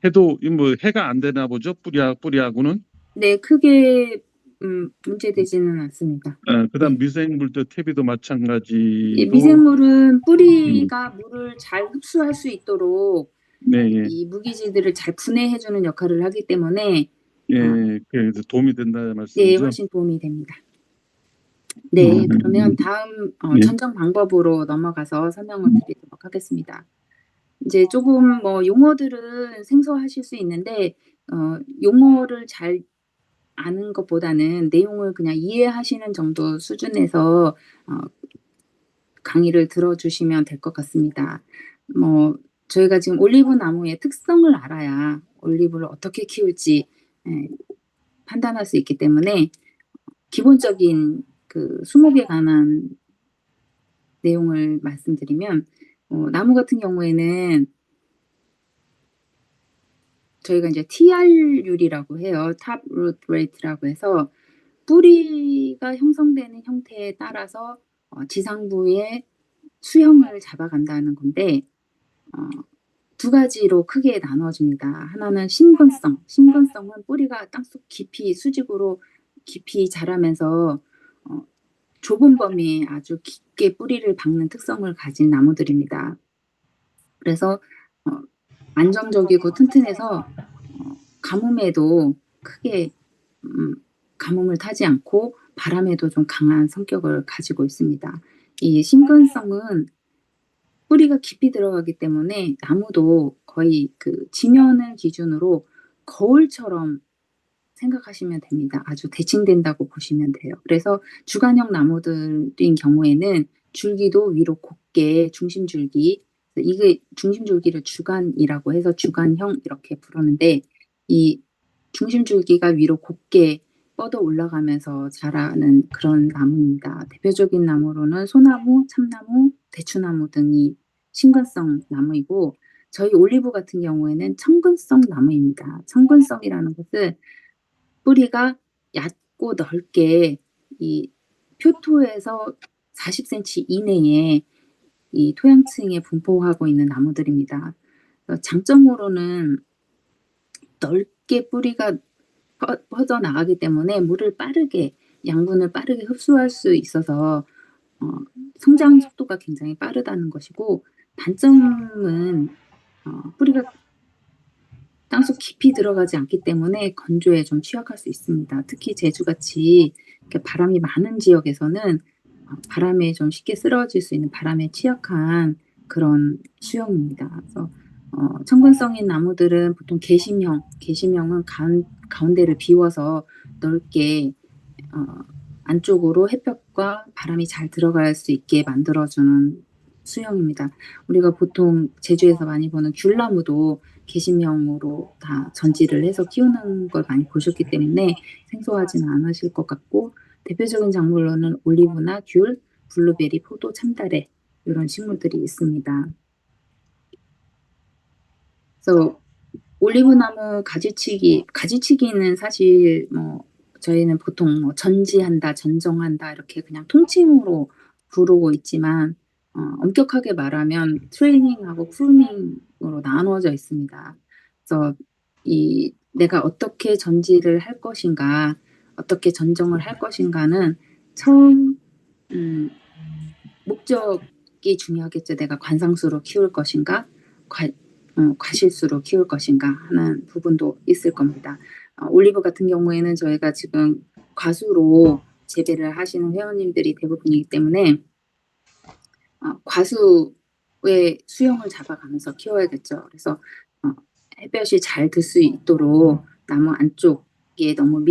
해도 해가 안 되나 보죠. 뿌리하고는. 네, 크게 문제되지는 않습니다. 그다음 미생물도 퇴비도 마찬가지로. 예, 미생물은 뿌리가 물을 잘 흡수할 수 있도록 이 무기질들을 잘 분해해주는 역할을 하기 때문에 그래서 도움이 된다는 네, 말씀이죠. 훨씬 도움이 됩니다. 네, 그러면 다음 전정 방법으로 넘어가서 설명을 드리도록 하겠습니다. 이제 조금 용어들은 생소하실 수 있는데 용어를 잘 아는 것보다는 내용을 그냥 이해하시는 정도 수준에서 강의를 들어주시면 될 것 같습니다. 저희가 지금 올리브 나무의 특성을 알아야 올리브를 어떻게 키울지 판단할 수 있기 때문에 기본적인 수목에 관한 내용을 말씀드리면 나무 같은 경우에는 저희가 이제 TR율이라고 해요. Top Root Rate라고 해서 뿌리가 형성되는 형태에 따라서 지상부의 수형을 잡아간다는 건데 두 가지로 크게 나눠집니다. 하나는 심근성. 심근성은 뿌리가 땅속 깊이 수직으로 깊이 자라면서 좁은 범위에 아주 깊게 뿌리를 박는 특성을 가진 나무들입니다. 그래서 안정적이고 튼튼해서 가뭄에도 크게 가뭄을 타지 않고 바람에도 좀 강한 성격을 가지고 있습니다. 이 심근성은 뿌리가 깊이 들어가기 때문에 나무도 거의 지면을 기준으로 거울처럼 생각하시면 됩니다. 아주 대칭된다고 보시면 돼요. 그래서 주간형 나무들인 경우에는 줄기도 위로 곧게 중심줄기, 이게 중심줄기를 주간이라고 해서 주간형 이렇게 부르는데 이 중심줄기가 위로 곧게 뻗어 올라가면서 자라는 그런 나무입니다. 대표적인 나무로는 소나무, 참나무, 대추나무 등이 심근성 나무이고 저희 올리브 같은 경우에는 청근성 나무입니다. 청근성이라는 것은 뿌리가 얕고 넓게 이 표토에서 40cm 이내에 이 토양층에 분포하고 있는 나무들입니다. 장점으로는 넓게 뿌리가 뻗어 나가기 때문에 물을 빠르게 양분을 빠르게 흡수할 수 있어서 성장 속도가 굉장히 빠르다는 것이고 단점은 뿌리가 땅속 깊이 들어가지 않기 때문에 건조에 좀 취약할 수 있습니다. 특히 제주같이 바람이 많은 지역에서는 바람에 좀 쉽게 쓰러질 수 있는 바람에 취약한 그런 수영입니다. 그래서 천근성인 나무들은 보통 개심형은 가운데를 비워서 넓게 안쪽으로 햇볕과 바람이 잘 들어갈 수 있게 만들어주는 수영입니다. 우리가 보통 제주에서 많이 보는 귤나무도 개심형으로 다 전지를 해서 키우는 걸 많이 보셨기 때문에 생소하지는 않으실 것 같고, 대표적인 작물로는 올리브나 귤, 블루베리, 포도, 참다래 이런 식물들이 있습니다. 그래서 올리브나무 가지치기는 사실 뭐 저희는 보통 뭐 전지한다, 전정한다 이렇게 그냥 통칭으로 부르고 있지만 엄격하게 말하면 트레이닝하고 프루닝으로 나누어져 있습니다. 그래서 내가 어떻게 전지를 할 것인가, 어떻게 전정을 할 것인가는 처음 목적이 중요하겠죠. 내가 관상수로 키울 것인가, 과실수로 키울 것인가 하는 부분도 있을 겁니다. 올리브 같은 경우에는 저희가 지금 과수로 재배를 하시는 회원님들이 대부분이기 때문에 과수의 수영을 잡아가면서 키워야겠죠. 그래서 햇볕이 잘 들 수 있도록 나무 안쪽에 너무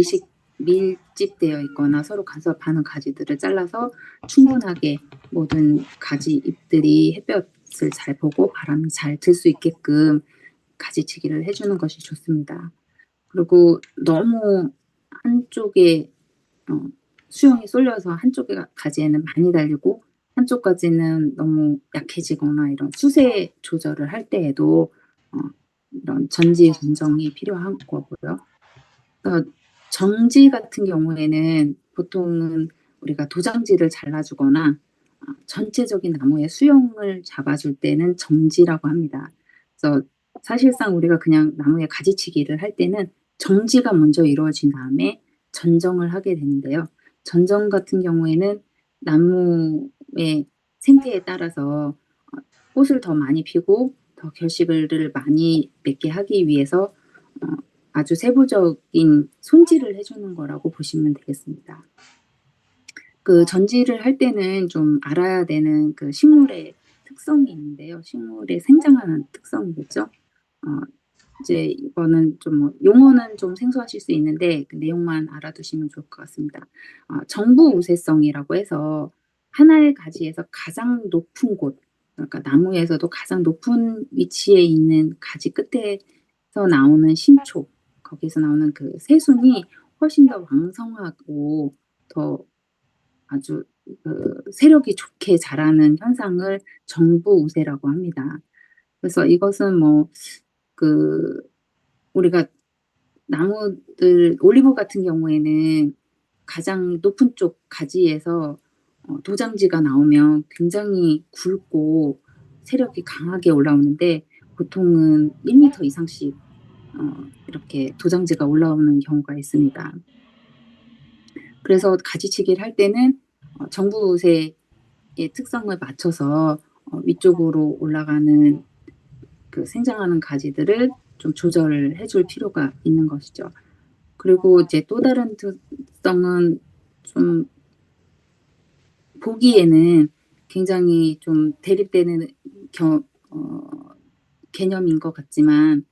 밀집되어 있거나 서로 간섭하는 가지들을 잘라서 충분하게 모든 가지 잎들이 햇볕을 잘 보고 바람이 잘 들 수 있게끔 가지치기를 해주는 것이 좋습니다. 그리고 너무 한쪽에 수영이 쏠려서 한쪽에 가지에는 많이 달리고 한쪽 가지는 너무 약해지거나 이런 수세 조절을 할 때에도 이런 전지 전정이 필요한 거고요. 정지 같은 경우에는 보통은 우리가 도장지를 잘라주거나 전체적인 나무의 수영을 잡아줄 때는 정지라고 합니다. 그래서 사실상 우리가 그냥 나무에 가지치기를 할 때는 정지가 먼저 이루어진 다음에 전정을 하게 되는데요. 전정 같은 경우에는 나무의 생태에 따라서 꽃을 더 많이 피고 더 결실을 많이 맺게 하기 위해서 아주 세부적인 손질을 해주는 거라고 보시면 되겠습니다. 그 전지를 할 때는 좀 알아야 되는 그 식물의 특성이 있는데요. 식물의 생장하는 특성이겠죠. 이제 이거는 좀 뭐 용어는 좀 생소하실 수 있는데 그 내용만 알아두시면 좋을 것 같습니다. 정부 우세성이라고 해서 하나의 가지에서 가장 높은 곳, 그러니까 나무에서도 가장 높은 위치에 있는 가지 끝에서 나오는 신초, 거기서 나오는 그 새순이 훨씬 더 왕성하고 더 아주 세력이 좋게 자라는 현상을 정부 우세라고 합니다. 그래서 이것은 우리가 나무들, 올리브 같은 경우에는 가장 높은 쪽 가지에서 도장지가 나오면 굉장히 굵고 세력이 강하게 올라오는데 보통은 1m 이상씩 이렇게 도장지가 올라오는 경우가 있습니다. 그래서 가지치기를 할 때는 정부우세의 특성을 맞춰서 위쪽으로 올라가는 그 생장하는 가지들을 좀 조절을 해줄 필요가 있는 것이죠. 그리고 이제 또 다른 특성은 좀 보기에는 굉장히 좀 대립되는 개념인 것 같지만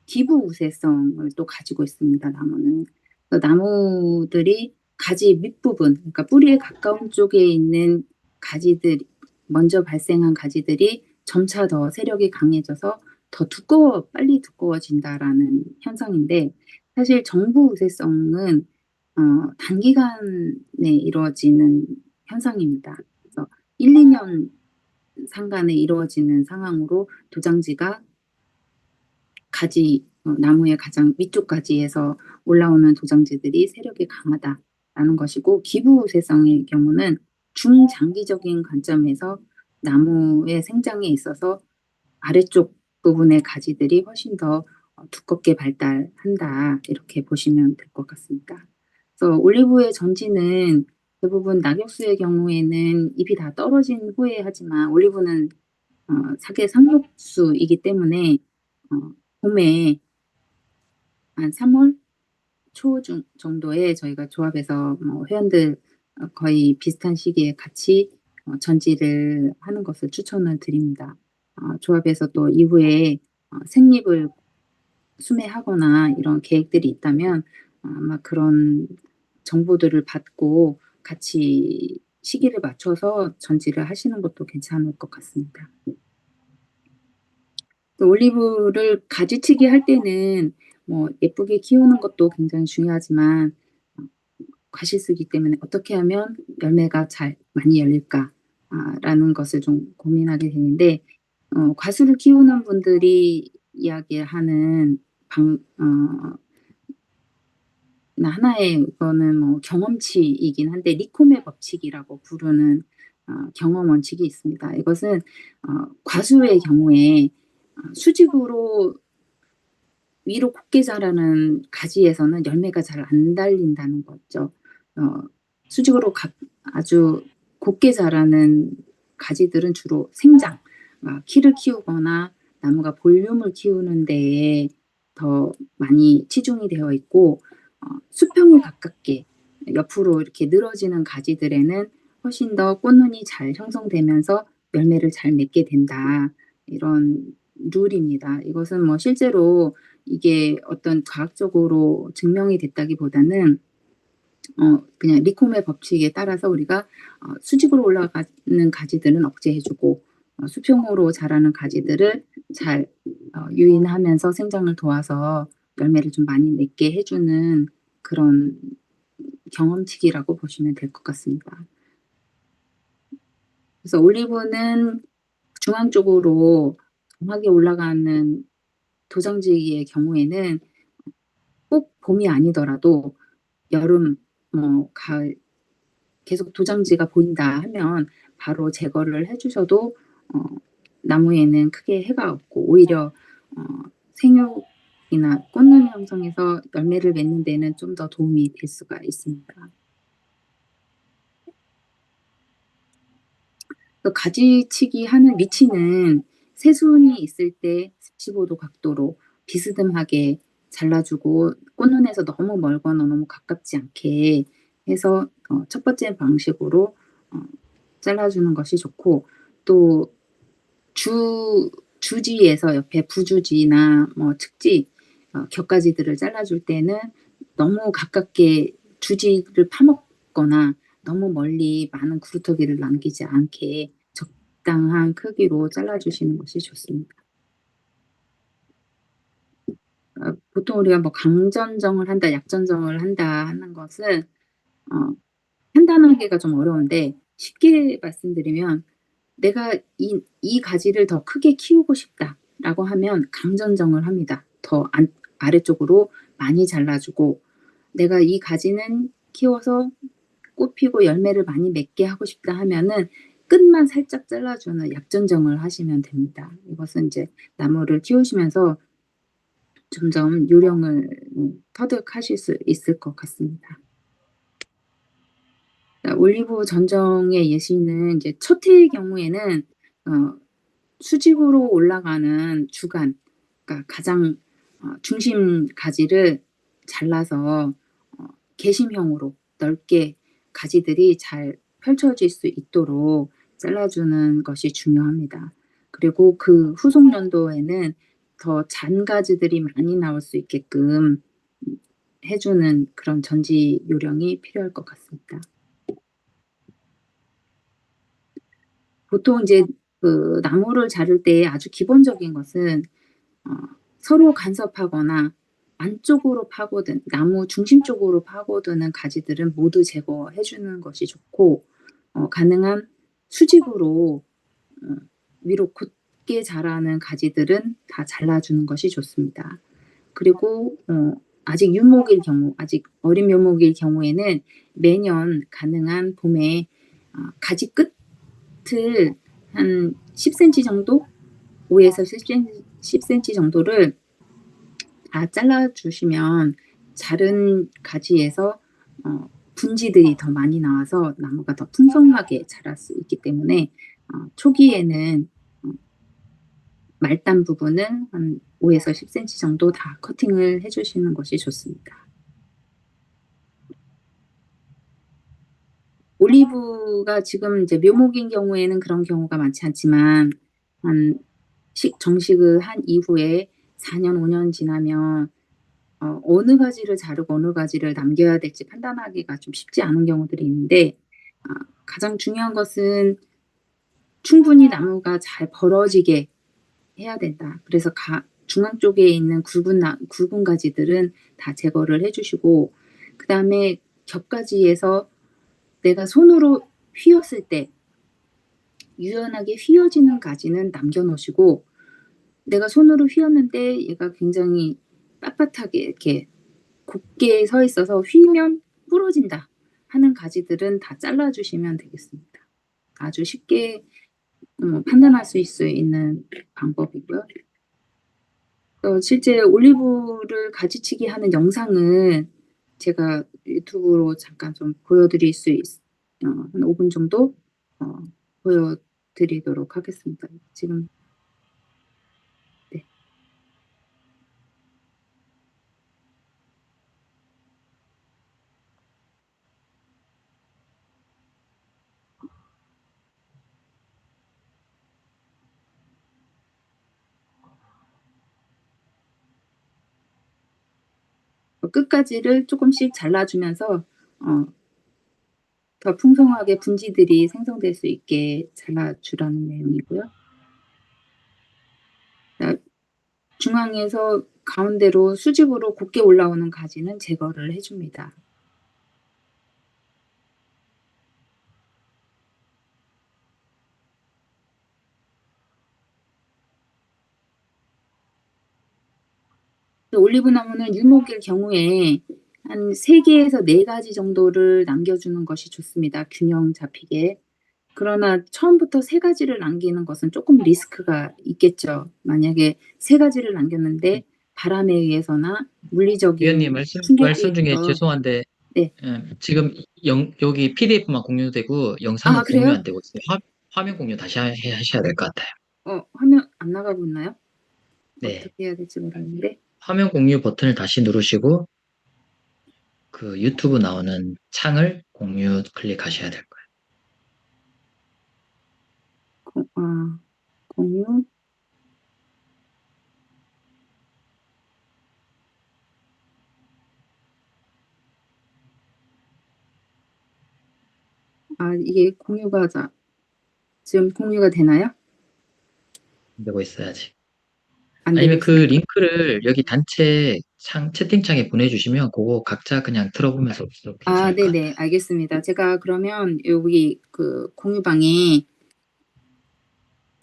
기부 우세성을 또 가지고 있습니다. 나무는. 나무들이 가지 밑부분, 그러니까 뿌리에 가까운 쪽에 있는 가지들, 먼저 발생한 가지들이 점차 더 세력이 강해져서 더 빨리 두꺼워진다라는 현상인데, 사실 정부 우세성은 단기간에 이루어지는 현상입니다. 그래서 1, 2년 상간에 이루어지는 상황으로 도장지가 나무의 가장 위쪽 가지에서 올라오는 도장지들이 세력이 강하다라는 것이고, 기부우세성의 경우는 중장기적인 관점에서 나무의 생장에 있어서 아래쪽 부분의 가지들이 훨씬 더 두껍게 발달한다, 이렇게 보시면 될 것 같습니다. 그래서 올리브의 전지는 대부분 낙엽수의 경우에는 잎이 다 떨어진 후에 하지만 올리브는 사계 상록수이기 때문에 봄에 한 3월 초 정도에 저희가 조합에서 회원들 거의 비슷한 시기에 같이 전지를 하는 것을 추천을 드립니다. 조합에서 또 이후에 생립을 수매하거나 이런 계획들이 있다면 아마 그런 정보들을 받고 같이 시기를 맞춰서 전지를 하시는 것도 괜찮을 것 같습니다. 또 올리브를 가지치기 할 때는 뭐 예쁘게 키우는 것도 굉장히 중요하지만 과실수기 때문에 어떻게 하면 열매가 잘 많이 열릴까 라는 것을 좀 고민하게 되는데 과수를 키우는 분들이 이야기하는 하나의 이거는 뭐 경험치이긴 한데 리코메 법칙이라고 부르는 경험 원칙이 있습니다. 이것은 과수의 경우에 수직으로 위로 곱게 자라는 가지에서는 열매가 잘 안 달린다는 거죠. 수직으로 아주 곱게 자라는 가지들은 주로 생장, 키를 키우거나 나무가 볼륨을 키우는 데에 더 많이 치중이 되어 있고 수평이 가깝게 옆으로 이렇게 늘어지는 가지들에는 훨씬 더 꽃눈이 잘 형성되면서 열매를 잘 맺게 된다. 이런 룰입니다. 이것은 뭐 실제로 이게 어떤 과학적으로 증명이 됐다기보다는 그냥 리코메 법칙에 따라서 우리가 수직으로 올라가는 가지들은 억제해주고 수평으로 자라는 가지들을 잘 유인하면서 생장을 도와서 열매를 좀 많이 맺게 해주는 그런 경험치기라고 보시면 될 것 같습니다. 그래서 올리브는 중앙 쪽으로 강하게 올라가는 도장지기의 경우에는 꼭 봄이 아니더라도 여름, 가을 계속 도장지가 보인다 하면 바로 제거를 해주셔도 나무에는 크게 해가 없고 오히려 생육이나 꽃눈 형성에서 열매를 맺는 데는 좀 더 도움이 될 수가 있습니다. 또 가지치기 하는 위치는 새순이 있을 때 45도 각도로 비스듬하게 잘라주고 꽃눈에서 너무 멀거나 너무 가깝지 않게 해서 첫 번째 방식으로 잘라주는 것이 좋고 또 주지에서 옆에 부주지나 뭐 측지 곁가지들을 잘라줄 때는 너무 가깝게 주지를 파먹거나 너무 멀리 많은 구루터기를 남기지 않게 적당한 크기로 잘라주시는 것이 좋습니다. 보통 우리가 뭐 강전정을 한다, 약전정을 한다 하는 것은 판단하기가 좀 어려운데 쉽게 말씀드리면 내가 이 가지를 더 크게 키우고 싶다라고 하면 강전정을 합니다. 더 아래쪽으로 많이 잘라주고 내가 이 가지는 키워서 꽃 피고 열매를 많이 맺게 하고 싶다 하면은 끝만 살짝 잘라주는 약전정을 하시면 됩니다. 이것은 이제 나무를 키우시면서 점점 요령을 터득하실 수 있을 것 같습니다. 올리브 전정의 예시는 이제 첫 해의 경우에는 수직으로 올라가는 주간, 그러니까 가장 중심 가지를 잘라서 개심형으로 넓게 가지들이 잘 펼쳐질 수 있도록 잘라주는 것이 중요합니다. 그리고 그 후속 연도에는 더 잔 가지들이 많이 나올 수 있게끔 해주는 그런 전지 요령이 필요할 것 같습니다. 보통 이제 그 나무를 자를 때 아주 기본적인 것은 서로 간섭하거나 안쪽으로 파고든 나무 중심 쪽으로 파고드는 가지들은 모두 제거해 주는 것이 좋고 가능한 수직으로 위로 곧게 자라는 가지들은 다 잘라주는 것이 좋습니다. 그리고 아직 유목일 경우, 아직 어린 묘목일 경우에는 매년 가능한 봄에 가지 끝을 한 10cm 정도, 5에서 10cm 정도를 다 잘라주시면 자른 가지에서 분지들이 더 많이 나와서 나무가 더 풍성하게 자랄 수 있기 때문에 초기에는 말단 부분은 한 5에서 10cm 정도 다 커팅을 해주시는 것이 좋습니다. 올리브가 지금 이제 묘목인 경우에는 그런 경우가 많지 않지만 한 정식을 한 이후에 4년, 5년 지나면 어느 가지를 자르고 어느 가지를 남겨야 될지 판단하기가 좀 쉽지 않은 경우들이 있는데 가장 중요한 것은 충분히 나무가 잘 벌어지게 해야 된다. 그래서 중앙 쪽에 있는 굵은 가지들은 다 제거를 해주시고 그 다음에 겹가지에서 내가 손으로 휘었을 때 유연하게 휘어지는 가지는 남겨놓으시고 내가 손으로 휘었는데 얘가 굉장히 빳빳하게 이렇게 곱게 서 있어서 휘면 부러진다 하는 가지들은 다 잘라주시면 되겠습니다. 아주 쉽게 판단할 수 있는 방법이고요. 실제 올리브를 가지치기 하는 영상은 제가 유튜브로 잠깐 좀 보여드릴 수 한 5분 정도 보여드리도록 하겠습니다. 지금 네. 끝가지를 조금씩 잘라주면서 더 풍성하게 분지들이 생성될 수 있게 잘라주라는 내용이고요. 중앙에서 가운데로 수직으로 곱게 올라오는 가지는 제거를 해줍니다. 올리브 나무는 유목일 경우에 한 3개에서 4가지 정도를 남겨주는 것이 좋습니다. 균형 잡히게. 그러나 처음부터 3가지를 남기는 것은 조금 리스크가 있겠죠. 만약에 3가지를 남겼는데 바람에 의해서나 물리적인 위원님 충격에 말씀 중에 의해서 죄송한데 네. 지금 여기 PDF만 공유되고 영상은 공유 그래요? 안 되고 있어요. 화면 공유 다시 하셔야 될 것 같아요. 화면 안 나가고 있나요? 네. 어떻게 해야 될지 모르겠는데. 화면 공유 버튼을 다시 누르시고 그 유튜브 나오는 창을 공유 클릭하셔야 될 거예요. 공유. 이게 지금 공유가 되나요? 되고 있어야지. 안 되고 아니면 그 있어요? 링크를 여기 단체 채팅창에 보내주시면 그거 각자 그냥 들어보면서 괜찮을 것 같아요. 네네, 알겠습니다. 제가 그러면 여기 그 공유방에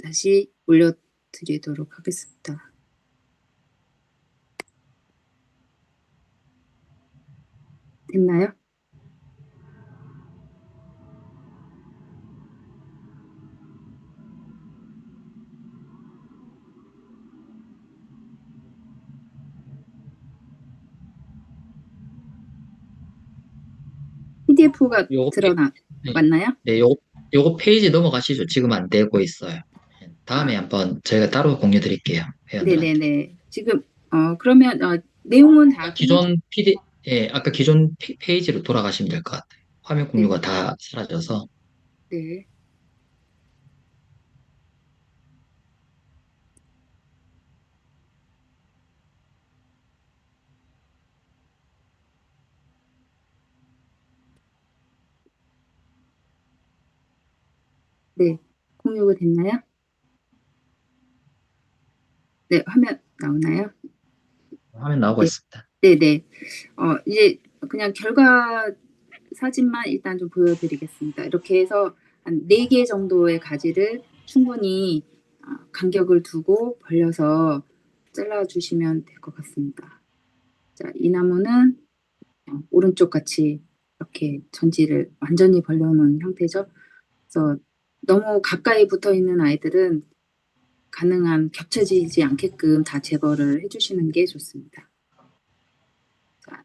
다시 올려드리도록 하겠습니다. 됐나요? PDF가 왔나요? 네, 요거 페이지 넘어가시죠. 지금 안 되고 있어요. 다음에 한번 저희가 따로 공유 드릴게요. 회원들한테. 네네네. 지금 그러면 내용은 다 기존 아까 기존 페이지로 돌아가시면 될 것 같아요. 화면 공유가 네. 다 사라져서. 네. 네. 공유가 됐나요? 네, 화면 나오나요? 화면 나오고 네. 있습니다. 네네. 이제 그냥 결과 사진만 일단 좀 보여드리겠습니다. 이렇게 해서 한 4개 정도의 가지를 충분히 간격을 두고 벌려서 잘라주시면 될 것 같습니다. 자, 이 나무는 오른쪽 같이 이렇게 전지를 완전히 벌려놓은 형태죠. 그래서 너무 가까이 붙어 있는 아이들은 가능한 겹쳐지지 않게끔 다 제거를 해주시는 게 좋습니다. 자,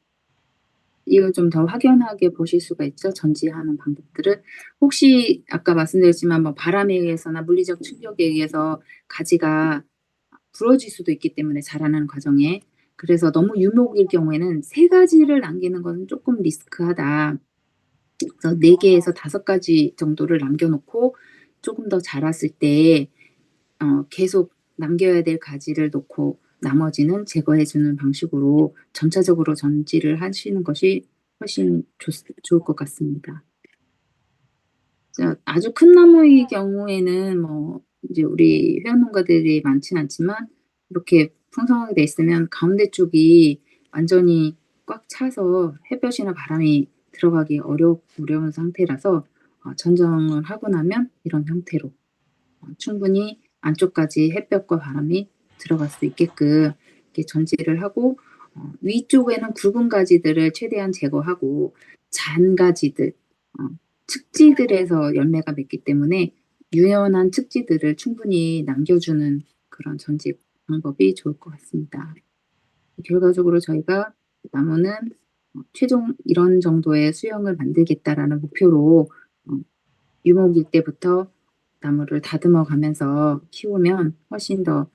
이거 좀 더 확연하게 보실 수가 있죠. 전지하는 방법들을. 혹시 아까 말씀드렸지만 뭐 바람에 의해서나 물리적 충격에 의해서 가지가 부러질 수도 있기 때문에 자라는 과정에. 그래서 너무 유목일 경우에는 3가지를 남기는 것은 조금 리스크하다. 그래서 4개에서 5가지 정도를 남겨놓고 조금 더 자랐을 때 계속 남겨야 될 가지를 놓고 나머지는 제거해주는 방식으로 점차적으로 전지를 하시는 것이 훨씬 좋을 것 같습니다. 자, 아주 큰 나무의 경우에는 뭐 이제 우리 회원농가들이 많진 않지만 이렇게 풍성하게 돼 있으면 가운데 쪽이 완전히 꽉 차서 햇볕이나 바람이 들어가기 어려운 상태라서 전정을 하고 나면 이런 형태로 충분히 안쪽까지 햇볕과 바람이 들어갈 수 있게끔 이렇게 전지를 하고 위쪽에는 굵은 가지들을 최대한 제거하고 잔 가지들, 측지들에서 열매가 맺기 때문에 유연한 측지들을 충분히 남겨주는 그런 전지 방법이 좋을 것 같습니다. 결과적으로 저희가 나무는 최종 이런 정도의 수영을 만들겠다라는 목표로 유목일 때부터 나무를 다듬어 가면서 키우면 훨씬 더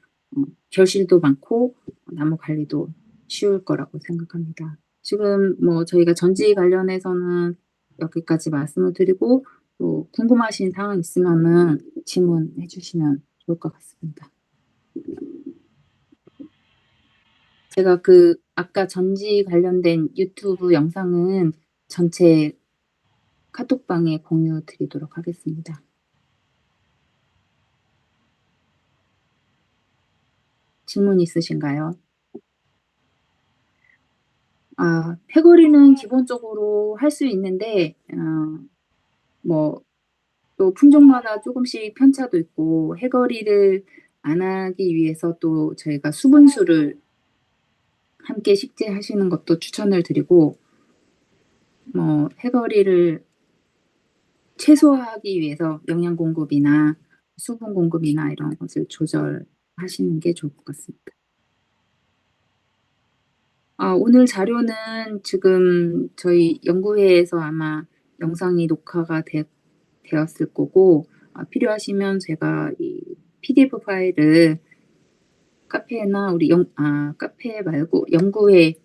결실도 많고 나무 관리도 쉬울 거라고 생각합니다. 지금 뭐 저희가 전지 관련해서는 여기까지 말씀을 드리고 또 궁금하신 사항 있으면은 질문해 주시면 좋을 것 같습니다. 제가 그 아까 전지 관련된 유튜브 영상은 전체 카톡방에 공유 드리도록 하겠습니다. 질문 있으신가요? 패거리는 기본적으로 할 수 있는데 뭐 또 품종마다 조금씩 편차도 있고 해거리를 안 하기 위해서 또 저희가 수분수를 함께 식재하시는 것도 추천을 드리고 뭐 해거리를 최소화하기 위해서 영양 공급이나 수분 공급이나 이런 것을 조절하시는 게 좋을 것 같습니다. 오늘 자료는 지금 저희 연구회에서 아마 영상이 녹화가 되었을 거고 필요하시면 제가 이 PDF 파일을 카페나 우리 카페 말고 연구회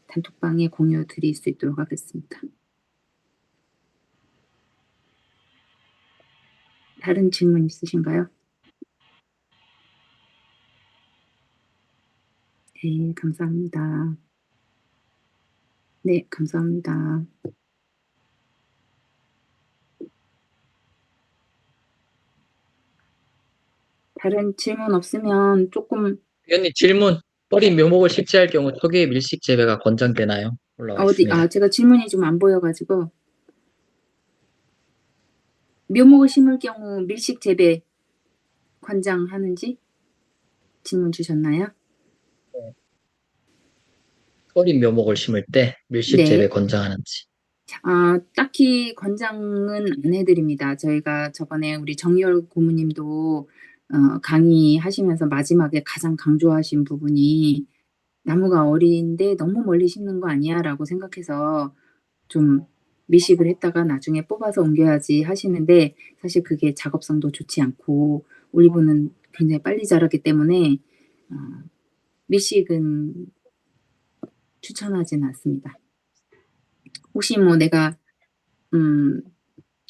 단톡방에 공유 드릴 수 있도록 하겠습니다. 다른 질문 있으신가요? 네, 감사합니다. 네, 감사합니다. 다른 질문 없으면 조금 위원님 질문. 뿌린 묘목을 식재할 경우 초기의 밀식 재배가 권장되나요? 올라와 있습니다. 제가 질문이 좀 안 보여가지고 묘목을 심을 경우 밀식 재배 권장하는지 질문 주셨나요? 뿌린 묘목을 심을 때 밀식 네. 재배 권장하는지. 딱히 권장은 안 해드립니다. 저희가 저번에 우리 정희열 고모님도 강의하시면서 마지막에 가장 강조하신 부분이 나무가 어린데 너무 멀리 심는 거 아니야? 라고 생각해서 좀 미식을 했다가 나중에 뽑아서 옮겨야지 하시는데 사실 그게 작업성도 좋지 않고 올리브는 굉장히 빨리 자라기 때문에 미식은 추천하지는 않습니다. 혹시 뭐 내가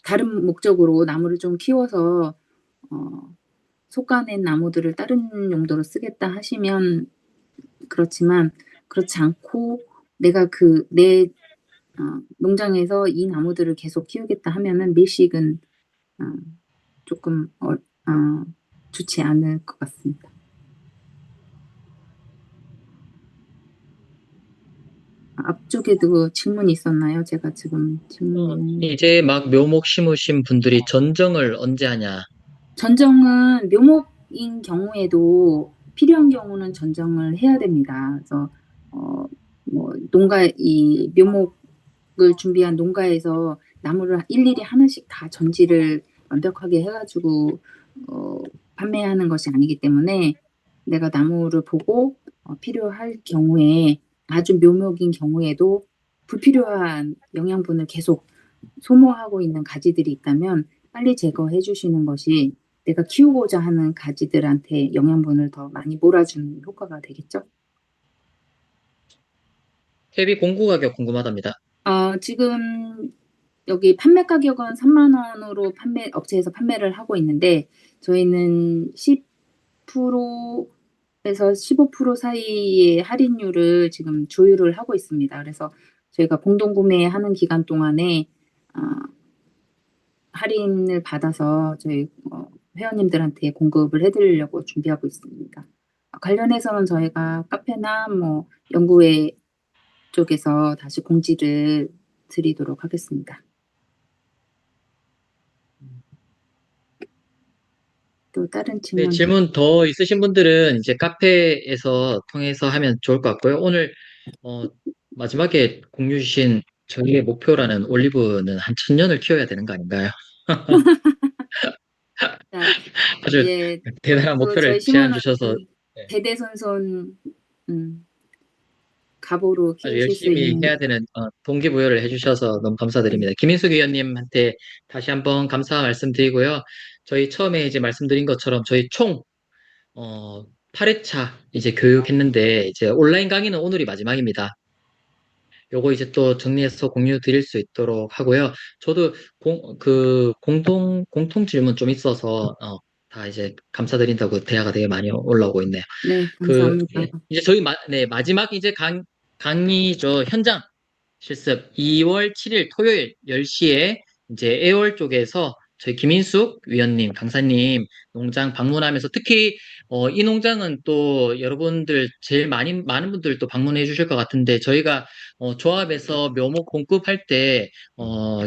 다른 목적으로 나무를 좀 키워서 솎아낸 나무들을 다른 용도로 쓰겠다 하시면 그렇지만 그렇지 않고 내가 내 농장에서 이 나무들을 계속 키우겠다 하면은 밀식은 조금 좋지 않을 것 같습니다. 앞쪽에도 질문이 있었나요? 제가 지금 질문이 이제 막 묘목 심으신 분들이 전정을 언제 하냐? 전정은 묘목인 경우에도 필요한 경우는 전정을 해야 됩니다. 그래서 뭐 이 묘목을 준비한 농가에서 나무를 일일이 하나씩 다 전지를 완벽하게 해가지고 판매하는 것이 아니기 때문에 내가 나무를 보고 필요할 경우에 아주 묘목인 경우에도 불필요한 영양분을 계속 소모하고 있는 가지들이 있다면 빨리 제거해 주시는 것이 내가 키우고자 하는 가지들한테 영양분을 더 많이 몰아주는 효과가 되겠죠? 퇴비 공구 가격 궁금하답니다. 지금 여기 판매 가격은 3만 원으로 업체에서 판매를 하고 있는데 저희는 10%에서 15% 사이의 할인율을 지금 조율을 하고 있습니다. 그래서 저희가 공동 구매하는 기간 동안에 할인을 받아서 저희 회원님들한테 공급을 해드리려고 준비하고 있습니다. 관련해서는 저희가 카페나 뭐 연구회 쪽에서 다시 공지를 드리도록 하겠습니다. 또 다른 네, 질문. 질문 더 있으신 분들은 이제 카페에서 통해서 하면 좋을 것 같고요. 오늘 마지막에 공유 주신 저희의 목표라는 올리브는 한 1000년을 키워야 되는 거 아닌가요? 자, 아주 예, 대단한 또 저희 목표를 제안 시모는 주셔서 네, 대대손손 갑오로 아주 키우실 수 열심히 있는. 해야 되는 동기부여를 해주셔서 너무 감사드립니다. 김인숙 위원님한테 다시 한번 감사 말씀드리고요. 저희 처음에 이제 말씀드린 것처럼 저희 총 8회차 이제 교육했는데 이제 온라인 강의는 오늘이 마지막입니다. 요거 이제 또 정리해서 공유 드릴 수 있도록 하고요. 저도 공통 질문 좀 있어서 다 이제 감사드린다고 대화가 되게 많이 올라오고 있네요. 네, 감사합니다. 예. 이제 저희 마지막 이제 강의죠. 현장 실습 2월 7일 토요일 10시에 이제 애월 쪽에서 저희 김인숙 위원님, 강사님 농장 방문하면서 특히 이 농장은 또 여러분들 제일 많은 분들 또 방문해 주실 것 같은데 저희가 조합에서 묘목 공급할 때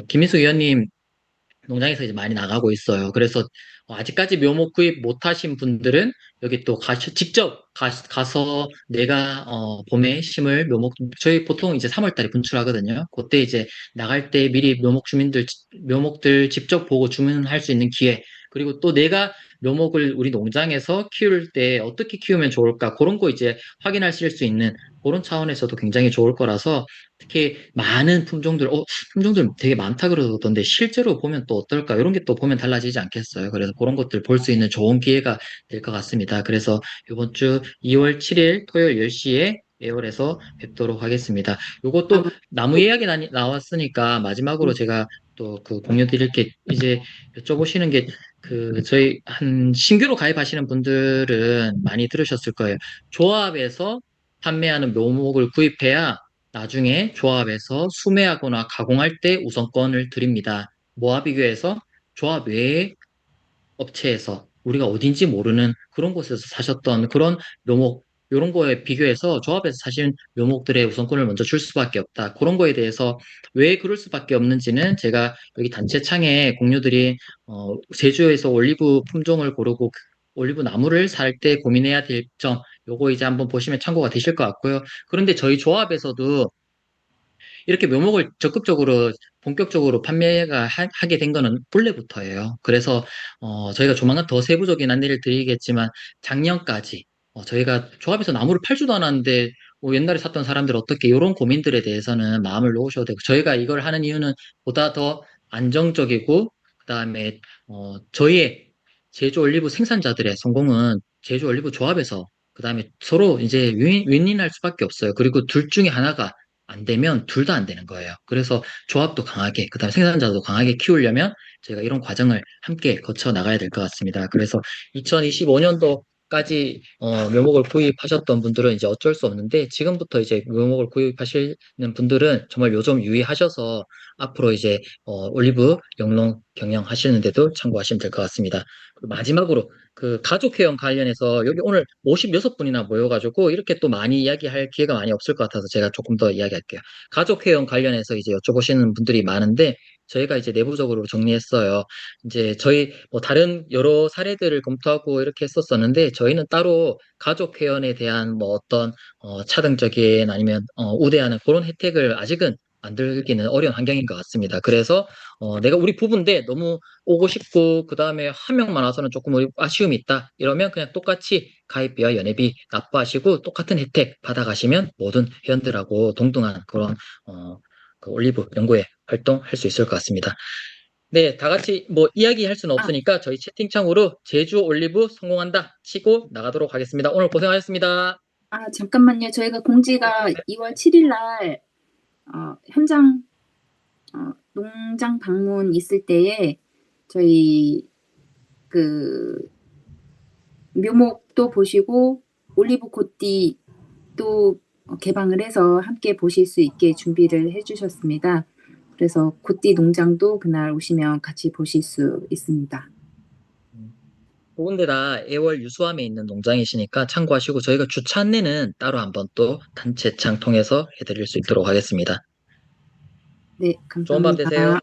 김인숙 위원님 농장에서 이제 많이 나가고 있어요. 그래서 아직까지 묘목 구입 못 하신 분들은 여기 또 직접 가서 내가 봄에 심을 묘목 저희 보통 이제 3월 달에 분출하거든요. 그때 이제 나갈 때 미리 묘목들 직접 보고 주문할 수 있는 기회. 그리고 또 내가 묘목을 우리 농장에서 키울 때 어떻게 키우면 좋을까 그런 거 이제 확인하실 수 있는 그런 차원에서도 굉장히 좋을 거라서 특히 많은 품종들 되게 많다 그러던데 실제로 보면 또 어떨까? 이런 게 또 보면 달라지지 않겠어요. 그래서 그런 것들 볼 수 있는 좋은 기회가 될 것 같습니다. 그래서 이번 주 2월 7일 토요일 10시에 애월에서 뵙도록 하겠습니다. 요것도 나무 이야기 나왔으니까 마지막으로 제가 또 그 공유 드릴 게 이제 여쭤보시는 게 저희 신규로 가입하시는 분들은 많이 들으셨을 거예요. 조합에서 판매하는 묘목을 구입해야 나중에 조합에서 수매하거나 가공할 때 우선권을 드립니다. 뭐와 비교해서 조합 외의 업체에서 우리가 어딘지 모르는 그런 곳에서 사셨던 그런 묘목, 이런 거에 비교해서 조합에서 사신 묘목들의 우선권을 먼저 줄 수밖에 없다. 그런 거에 대해서 왜 그럴 수밖에 없는지는 제가 여기 단체 창에 공유드린 제주에서 올리브 품종을 고르고 올리브 나무를 살 때 고민해야 될 점, 요거 이제 한번 보시면 참고가 되실 것 같고요. 그런데 저희 조합에서도 이렇게 묘목을 적극적으로 본격적으로 판매가 하게 된 거는 본래부터예요. 그래서 저희가 조만간 더 세부적인 안내를 드리겠지만 작년까지 저희가 조합에서 나무를 팔지도 않았는데 옛날에 샀던 사람들 어떻게 이런 고민들에 대해서는 마음을 놓으셔도 되고 저희가 이걸 하는 이유는 보다 더 안정적이고 그다음에 저희의 제주 올리브 생산자들의 성공은 제주 올리브 조합에서 그다음에 서로 이제 윈윈할 수밖에 없어요. 그리고 둘 중에 하나가 안 되면 둘 다 안 되는 거예요. 그래서 조합도 강하게, 그다음에 생산자도 강하게 키우려면 저희가 이런 과정을 함께 거쳐 나가야 될 것 같습니다. 그래서 2025년도까지 묘목을 구입하셨던 분들은 이제 어쩔 수 없는데 지금부터 이제 묘목을 구입하시는 분들은 정말 요점 유의하셔서 앞으로 이제 올리브 영농 경영하시는데도 참고하시면 될 것 같습니다. 그리고 마지막으로 그 가족 회원 관련해서 여기 오늘 56분이나 모여가지고 이렇게 또 많이 이야기할 기회가 많이 없을 것 같아서 제가 조금 더 이야기할게요. 가족 회원 관련해서 이제 여쭤보시는 분들이 많은데 저희가 이제 내부적으로 정리했어요. 이제 저희 뭐 다른 여러 사례들을 검토하고 이렇게 했었었는데 저희는 따로 가족 회원에 대한 뭐 어떤 차등적인 아니면 우대하는 그런 혜택을 아직은 만들기는 어려운 환경인 것 같습니다. 그래서 내가 우리 부부인데 너무 오고 싶고 그 다음에 한 명만 와서는 조금 아쉬움이 있다 이러면 그냥 똑같이 가입비와 연회비 납부하시고 똑같은 혜택 받아가시면 모든 회원들하고 동등한 그런 그 올리브 연구회 활동할 수 있을 것 같습니다. 네, 다 같이 뭐 이야기할 수는 없으니까 저희 채팅창으로 제주 올리브 성공한다 치고 나가도록 하겠습니다. 오늘 고생하셨습니다. 잠깐만요. 저희가 공지가 2월 7일 날 현장 농장 방문 있을 때에 저희 그 묘목도 보시고 올리브 콧띠도 개방을 해서 함께 보실 수 있게 준비를 해주셨습니다. 그래서 콧띠 농장도 그날 오시면 같이 보실 수 있습니다. 두 군데 다 애월 유수함에 있는 농장이시니까 참고하시고 저희가 주차 안내는 따로 한번 또 단체창 통해서 해드릴 수 있도록 하겠습니다. 네, 좋은 밤 감사합니다. 되세요.